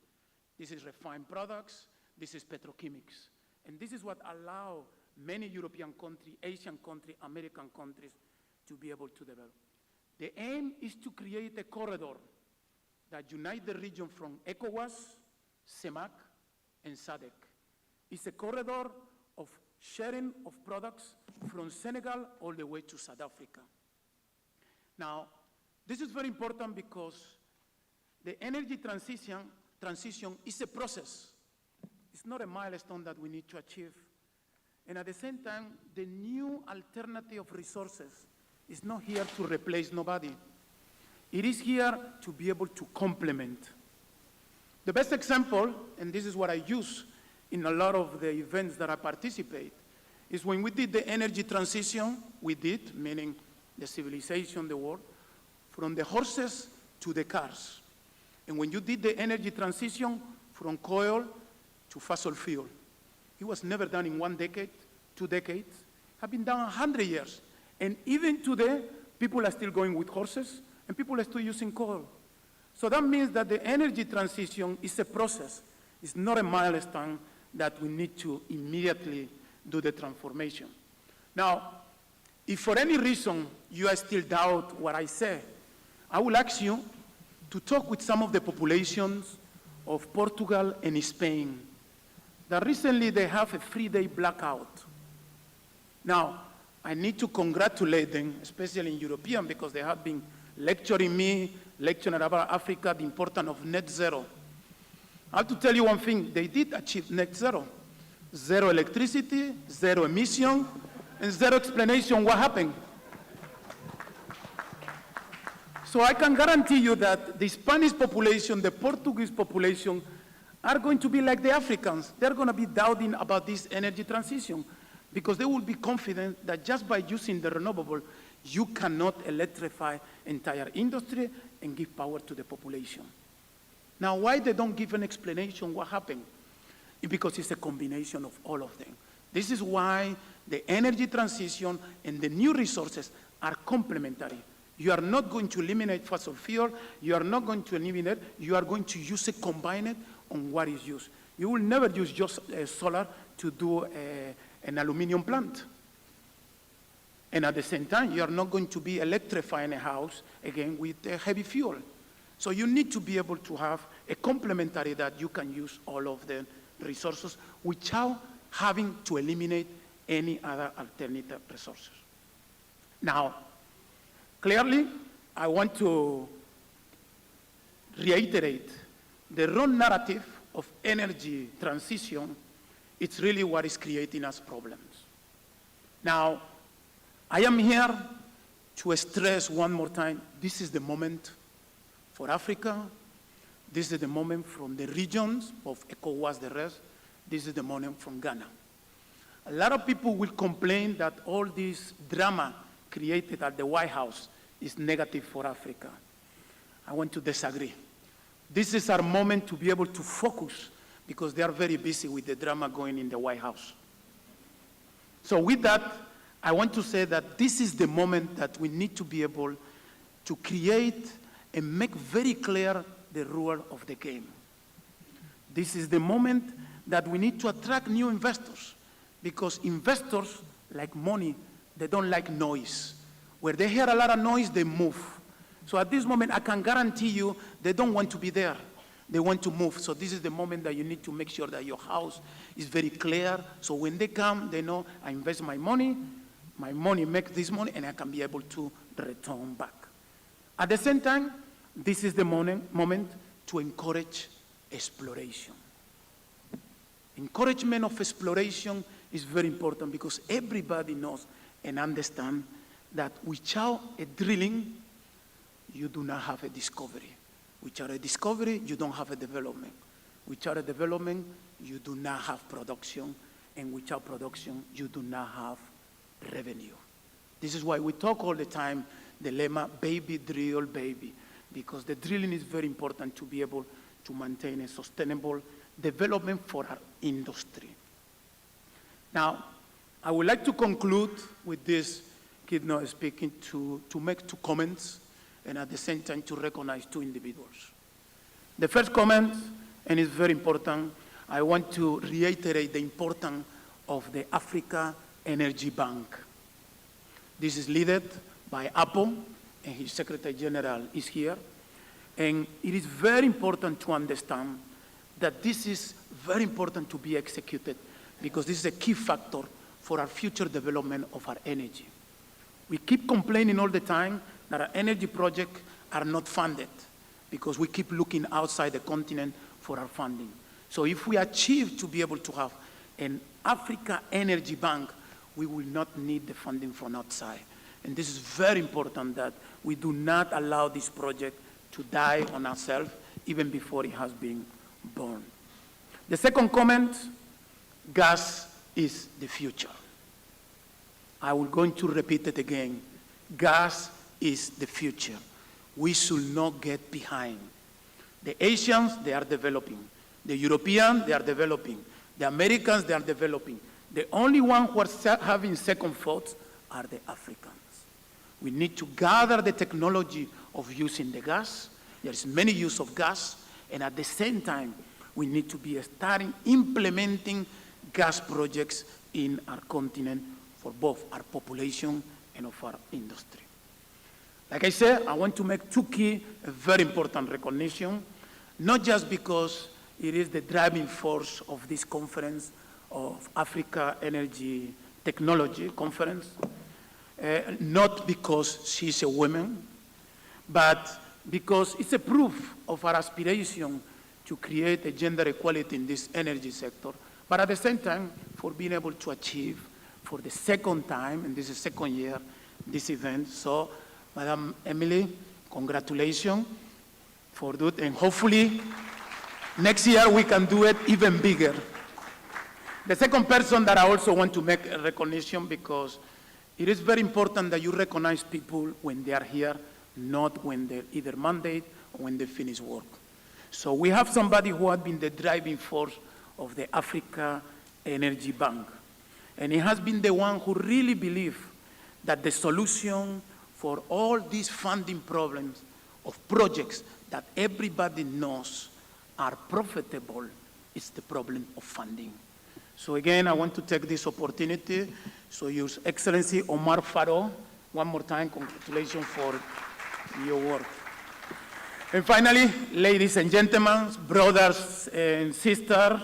This is refined products, this is petrochemics. And this is what allows many European countries, Asian countries, American countries to be able to develop. The aim is to create a corridor that unites the region from ECOWAS, CEMAC, and SADC. It's a corridor of sharing of products from Senegal all the way to South Africa. Now, this is very important because the energy transition is a process. It's not a milestone that we need to achieve. And at the same time, the new alternative of resources is not here to replace nobody. It is here to be able to complement. The best example, and this is what I use in a lot of the events that I participate, is when we did the energy transition, meaning the civilization, the world, from the horses to the cars. And when you did the energy transition from coal to fossil fuel, it was never done in 1 decade, 2 decades. It has been done 100 years. And even today, people are still going with horses, and people are still using coal. So that means that the energy transition is a process. It's not a milestone that we need to immediately do the transformation. Now, if for any reason you are still doubt what I say, I will ask you to talk with some of the populations of Portugal and Spain that recently they have a 3-day blackout. Now, I need to congratulate them, especially in European, because they have been lecturing about Africa, the importance of net zero. I have to tell you one thing, they did achieve net zero. 0 electricity, 0 emission, and 0 explanation what happened. So I can guarantee you that the Spanish population, the Portuguese population, are going to be like the Africans. They're going to be doubting about this energy transition because they will be confident that just by using the renewable, you cannot electrify entire industry and give power to the population. Now, why they don't give an explanation what happened? It's because it's a combination of all of them. This is why the energy transition and the new resources are complementary. You are not going to eliminate fossil fuel. You are not going to eliminate. You are going to use it, combine it on what is used. You will never use just solar to do an aluminum plant. And at the same time, you are not going to be electrifying a house, again, with heavy fuel. So you need to be able to have a complementary that you can use all of the resources without having to eliminate any other alternative resources. Now, clearly, I want to reiterate the wrong narrative of energy transition. It's really what is creating us problems. Now, I am here to stress one more time, this is the moment for Africa. This is the moment from the regions of ECOWAS, the rest. This is the moment from Ghana. A lot of people will complain that all this drama created at the White House is negative for Africa. I want to disagree. This is our moment to be able to focus because they are very busy with the drama going in the White House. So with that, I want to say that this is the moment that we need to be able to create and make very clear the rule of the game. This is the moment that we need to attract new investors because investors like money, they don't like noise. Where they hear a lot of noise, they move. So at this moment, I can guarantee you they don't want to be there. They want to move. So this is the moment that you need to make sure that your house is very clear. So when they come, they know I invest my money makes this money, and I can be able to return back. At the same time, this is the moment to encourage exploration. Encouragement of exploration is very important because everybody knows and understands that without a drilling, you do not have a discovery. Without a discovery, you don't have a development. Without a development, you do not have production. And without production, you do not have revenue. This is why we talk all the time, the lemma, baby drill, baby, because the drilling is very important to be able to maintain a sustainable development for our industry. Now, I would like to conclude with this keynote speaking to make two comments and at the same time to recognize two individuals. The first comment, and it's very important, I want to reiterate the importance of the Africa Energy Bank. This is led by APPO, and his Secretary General is here. And it is very important to understand that this is very important to be executed because this is a key factor for our future development of our energy. We keep complaining all the time that our energy projects are not funded because we keep looking outside the continent for our funding. So if we achieve to be able to have an Africa Energy Bank, we will not need the funding from outside. And this is very important that we do not allow this project to die on ourselves even before it has been born. The second comment, gas is the future. I will going to repeat it again. Gas is the future. We should not get behind. The Asians, they are developing. The Europeans, they are developing. The Americans, they are developing. The only ones who are having second thoughts are the Africans. We need to gather the technology of using the gas. There is many use of gas, and at the same time, we need to be starting implementing gas projects in our continent for both our population and of our industry. Like I said, I want to make two key, very important recognition, not just because it is the driving force of this conference of Africa Energy Technology Conference, not because she's a woman, but because it's a proof of our aspiration to create a gender equality in this energy sector, but at the same time, for being able to achieve for the second time, and this is second year, this event. So, Madam Emily, congratulations for that, and hopefully next year we can do it even bigger. The second person that I also want to make a recognition because it is very important that you recognize people when they are here, not when they're either mandate or when they finish work. So we have somebody who has been the driving force of the Africa Energy Bank. And he has been the one who really believes that the solution for all these funding problems of projects that everybody knows are profitable is the problem of funding. So again, I want to take this opportunity. So Your Excellency Omar Faro, one more time, congratulations for your work. And finally, ladies and gentlemen, brothers and sisters,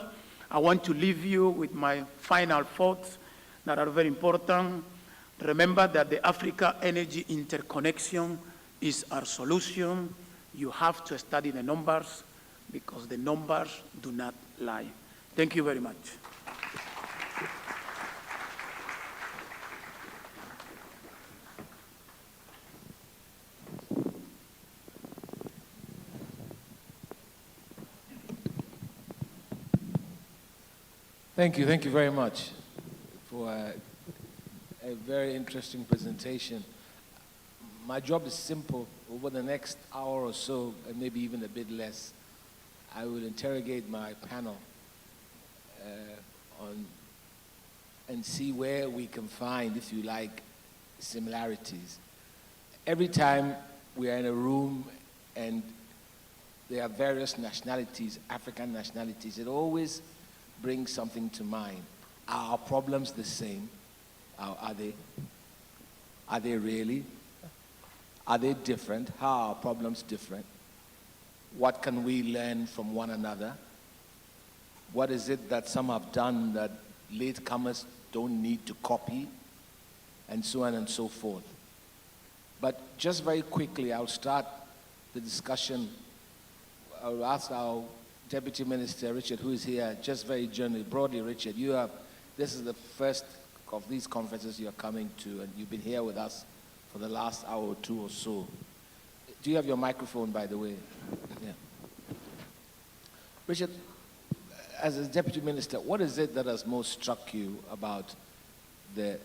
I want to leave you with my final thoughts that are very important. Remember that the Africa energy interconnection is our solution. You have to study the numbers because the numbers do not lie. Thank you very much. Thank you very much for a very interesting presentation. My job is simple. Over the next hour or so, and maybe even a bit less, I will interrogate my panel and see where we can find, if you like, similarities. Every time we are in a room and there are various nationalities, African nationalities, it always brings something to mind. Are our problems the same? Are they? Are they really? Are they different? How are our problems different? What can we learn from one another? What is it that some have done that latecomers don't need to copy? And so on and so forth. But just very quickly, I'll start the discussion. I'll ask our Deputy Minister, Richard, who is here, just very generally, broadly, Richard, this is the first of these conferences you're coming to, and you've been here with us for the last hour or two or so. Do you have your microphone, by the way? Yeah. Richard, as a Deputy Minister, what is it that has most struck you about the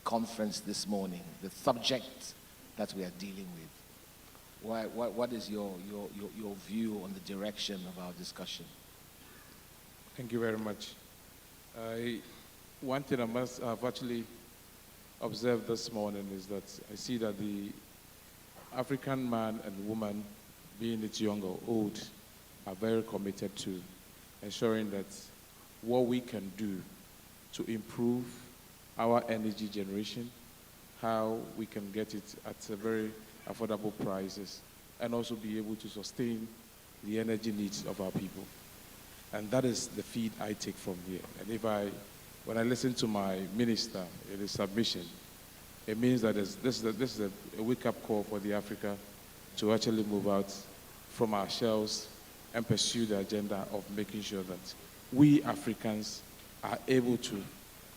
conference this morning, the subject that we are dealing with? What is your view on the direction of our discussion? Thank you very much. One thing I've actually observed this morning is that I see that the African man and woman, being it young or old, are very committed to ensuring that what we can do to improve our energy generation, how we can get it at a very affordable prices, and also be able to sustain the energy needs of our people. And that is the feed I take from here. And when I listen to my minister in his submission, it means that this is a wake-up call for the Africa to actually move out from our shells and pursue the agenda of making sure that we Africans are able to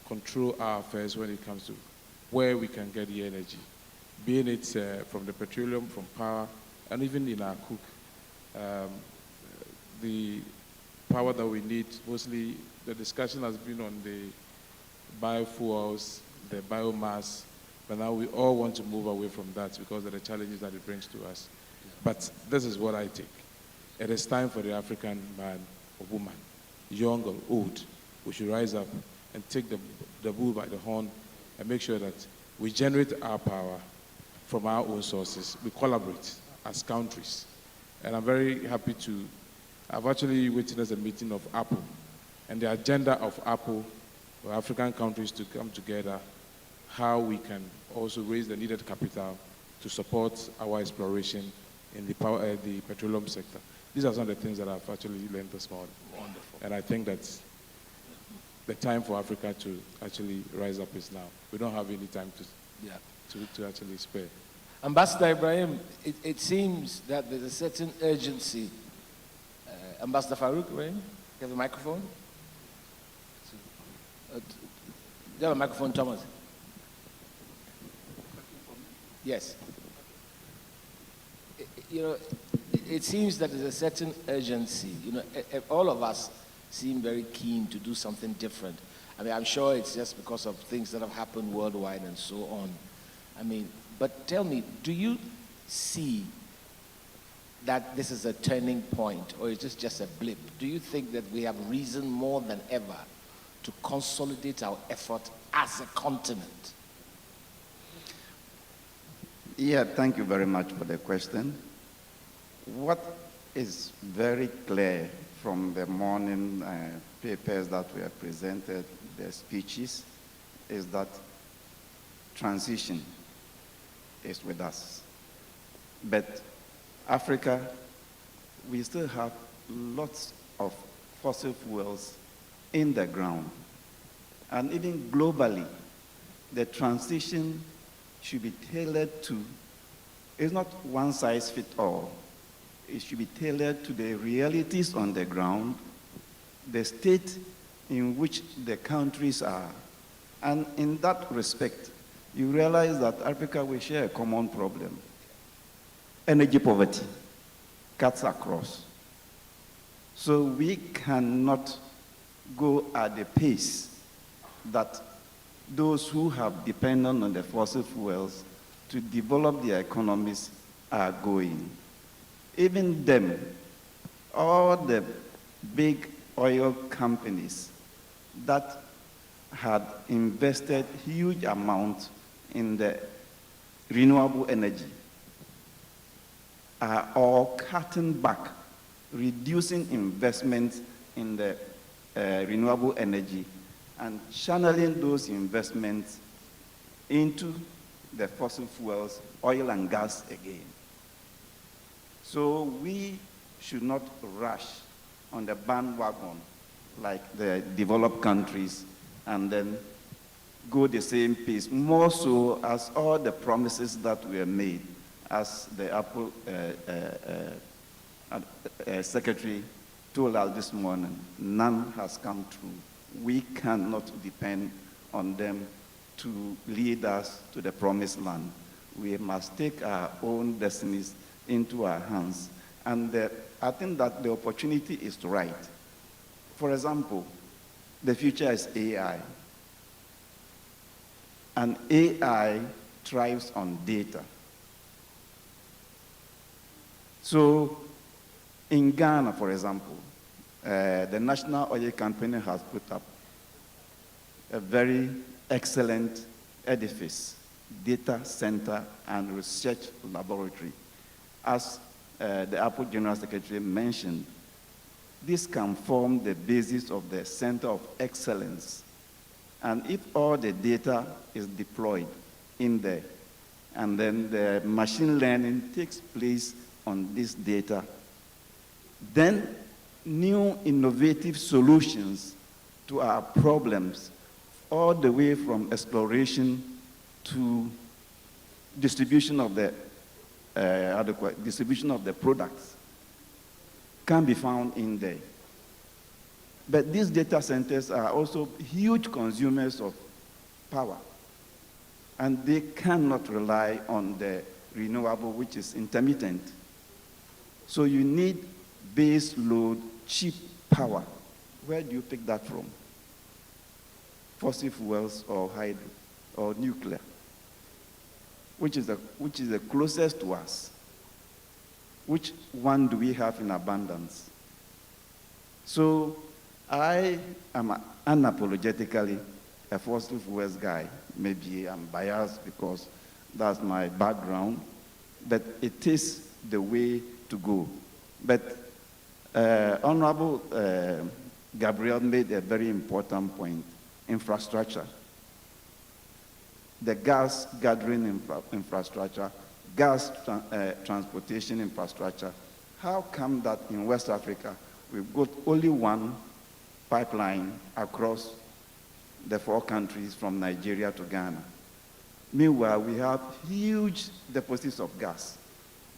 control our affairs when it comes to where we can get the energy, being it from the petroleum, from power, and even in our cook. The power that we need, mostly the discussion has been on the biofuels, the biomass, but now we all want to move away from that because of the challenges that it brings to us. But this is what I take. It is time for the African man or woman, young or old, we should rise up and take the bull by the horn and make sure that we generate our power from our own sources. We collaborate as countries. And I'm very happy I've actually witnessed a meeting of APPO, and the agenda of APPO for African countries to come together, how we can also raise the needed capital to support our exploration in the petroleum sector. These are some of the things that I've actually learned this morning. Wonderful. And I think that the time for Africa to actually rise up is now. We don't have any time to actually spare. Ambassador Ibrahim, it seems that there's a certain urgency. Ambassador Farouk, Ibrahim, you have a microphone? Do you have a microphone, Thomas? Yes. It seems that there's a certain urgency. All of us seem very keen to do something different. I mean, I'm sure it's just because of things that have happened worldwide and so on. I mean, but tell me, do you see that this is a turning point, or is this just a blip? Do you think that we have reason more than ever to consolidate our effort as a continent? Yeah, thank you very much for the question. What is very clear from the morning papers that were presented, the speeches, is that transition is with us. But Africa, we still have lots of fossil fuels in the ground. And even globally, the transition should be tailored to, it's not one size fits all. It should be tailored to the realities on the ground, the state in which the countries are. And in that respect, you realize that Africa will share a common problem. Energy poverty cuts across. So we cannot go at the pace that those who have depended on the fossil fuels to develop their economies are going. Even them, all the big oil companies that had invested huge amounts in the renewable energy are all cutting back, reducing investments in the renewable energy and channeling those investments into the fossil fuels, oil and gas again. So we should not rush on the bandwagon like the developed countries and then go the same pace, more so as all the promises that were made, as the APPO Secretary told us this morning, none has come true. We cannot depend on them to lead us to the promised land. We must take our own destinies into our hands. And I think that the opportunity is right. For example, the future is AI. And AI thrives on data. So in Ghana, for example, the National Oil Company has put up a very excellent edifice, data center and research laboratory. As the APPO General Secretary mentioned, this can form the basis of the Center of Excellence. And if all the data is deployed in there, and then the machine learning takes place on this data, then new innovative solutions to our problems, all the way from exploration to distribution of the products, can be found in there. But these data centers are also huge consumers of power, and they cannot rely on the renewable, which is intermittent. So you need base load, cheap power. Where do you pick that from? Fossil fuels or hydro or nuclear? Which is the closest to us? Which one do we have in abundance? So I am unapologetically a fossil fuels guy. Maybe I'm biased because that's my background, but it is the way to go. But Honorable Gabriel made a very important point: infrastructure. The gas gathering infrastructure, gas transportation infrastructure. How come that in West Africa we've got only one pipeline across the 4 countries from Nigeria to Ghana? Meanwhile, we have huge deposits of gas.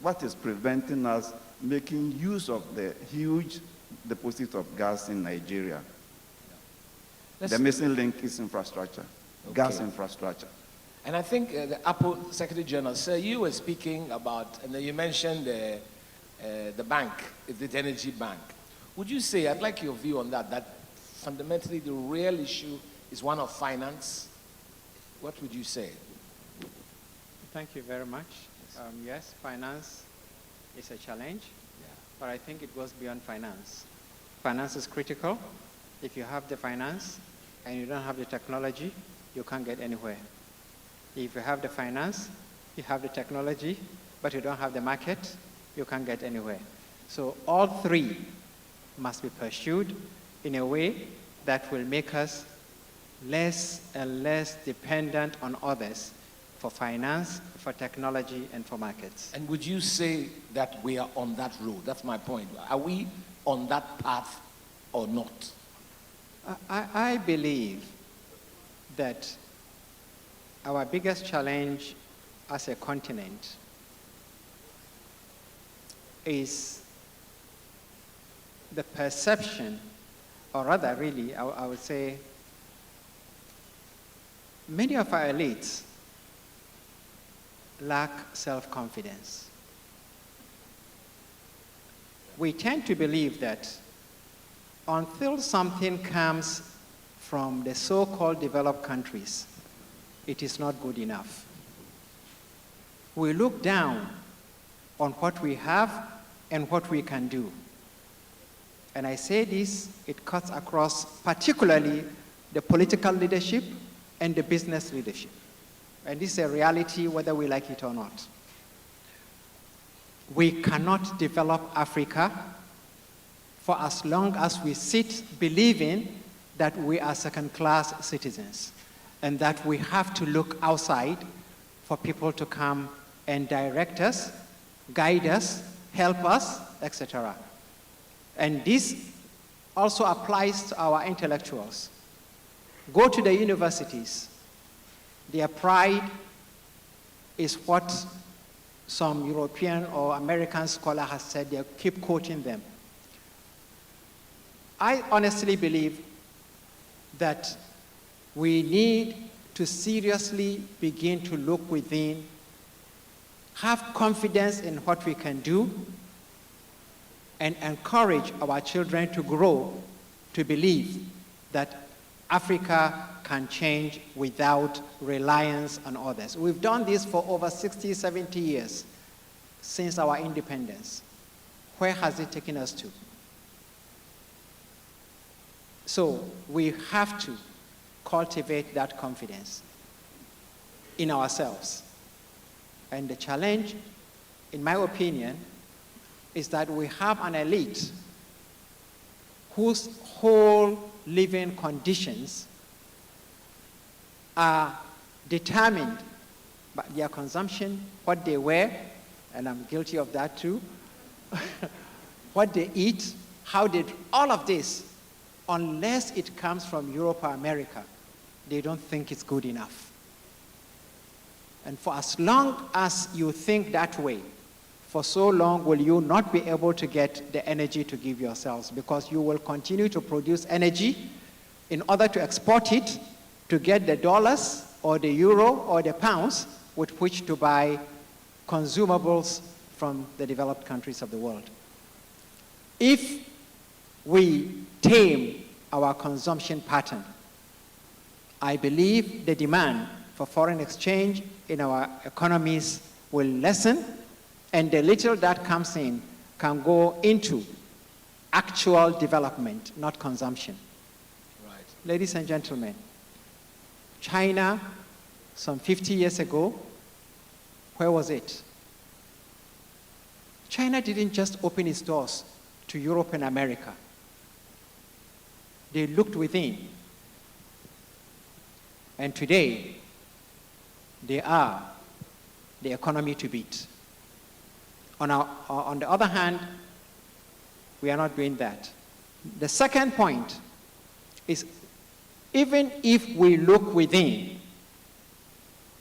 What is preventing us making use of the huge deposits of gas in Nigeria? The missing link is infrastructure, gas infrastructure. And I think the APPO Secretary General, sir, you were speaking about, and you mentioned the bank, the energy bank. Would you say, I'd like your view on that, that fundamentally the real issue is one of finance? What would you say? Thank you very much. Yes, finance is a challenge, but I think it goes beyond finance. Finance is critical. If you have the finance and you don't have the technology, you can't get anywhere. If you have the finance you have the technology, but you don't have the market, you can't get anywhere. So all three must be pursued in a way that will make us less and less dependent on others for finance, for technology, and for markets. And would you say that we are on that road? That's my point. Are we on that path or not? I believe that our biggest challenge as a continent is the perception, or rather really, I would say, many of our elites lack self-confidence. We tend to believe that until something comes from the so-called developed countries, it is not good enough. We look down on what we have and what we can do. And I say this, it cuts across particularly the political leadership and the business leadership. And this is a reality whether we like it or not. We cannot develop Africa for as long as we sit believing that we are second-class citizens and that we have to look outside for people to come and direct us, guide us, help us, etc. And this also applies to our intellectuals. Go to the universities. Their pride is what some European or American scholar has said. They keep quoting them. I honestly believe that we need to seriously begin to look within, have confidence in what we can do, and encourage our children to grow to believe that Africa can change without reliance on others. We've done this for over 60, 70 years since our independence. Where has it taken us to? So we have to cultivate that confidence in ourselves. And the challenge, in my opinion, is that we have an elite whose whole living conditions are determined by their consumption, what they wear, and I'm guilty of that too, what they eat, how they do, all of this, unless it comes from Europe or America, they don't think it's good enough. And for as long as you think that way, for so long will you not be able to get the energy to give yourselves, because you will continue to produce energy in order to export it to get the dollars or the euro or the pounds with which to buy consumables from the developed countries of the world. If we tame our consumption pattern, I believe the demand for foreign exchange in our economies will lessen, and the little that comes in can go into actual development, not consumption. Right. Ladies and gentlemen, China, some 50 years ago, where was it? China didn't just open its doors to Europe and America. They looked within. And today, they are the economy to beat. On the other hand, we are not doing that. The second point is, even if we look within,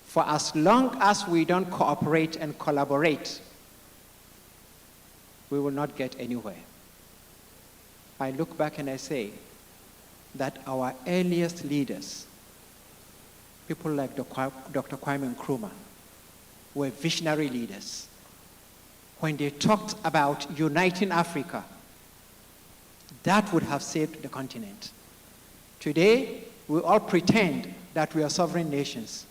for as long as we don't cooperate and collaborate, we will not get anywhere. I look back and I say that our earliest leaders, people like Dr. Kwame Nkrumah, were visionary leaders. When they talked about uniting Africa, that would have saved the continent. Today, we all pretend that we are sovereign nations.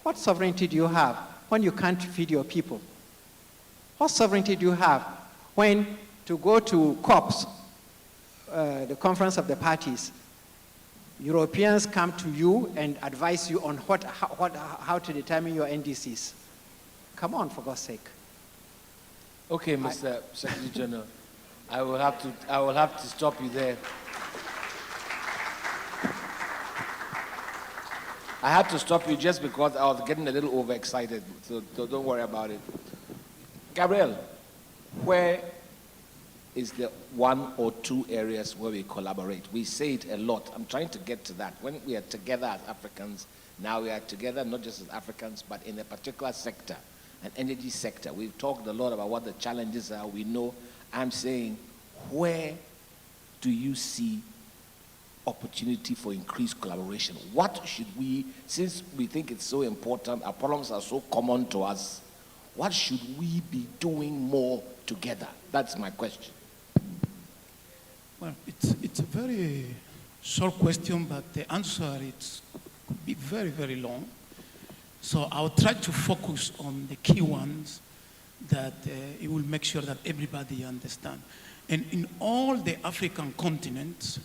What sovereignty do you have when you can't feed your people? What sovereignty do you have when to go to COPs, the Conference of the Parties, Europeans come to you and advise you on how to determine your NDCs. Come on, for God's sake. Okay, Mr. Secretary General, I will have to stop you there. I had to stop you just because I was getting a little overexcited, so don't worry about it. Gabriel, where is the one or two areas where we collaborate? We say it a lot. I'm trying to get to that. When we are together as Africans, now we are together not just as Africans, but in a particular sector, an energy sector. We've talked a lot about what the challenges are. We know. I'm saying, where do you see opportunity for increased collaboration? What should we, since we think it's so important, our problems are so common to us, what should we be doing more together? That's my question. Well, it's a very short question, but the answer could be very, very long. So I'll try to focus on the key ones that it will make sure that everybody understands. And in all the African continents,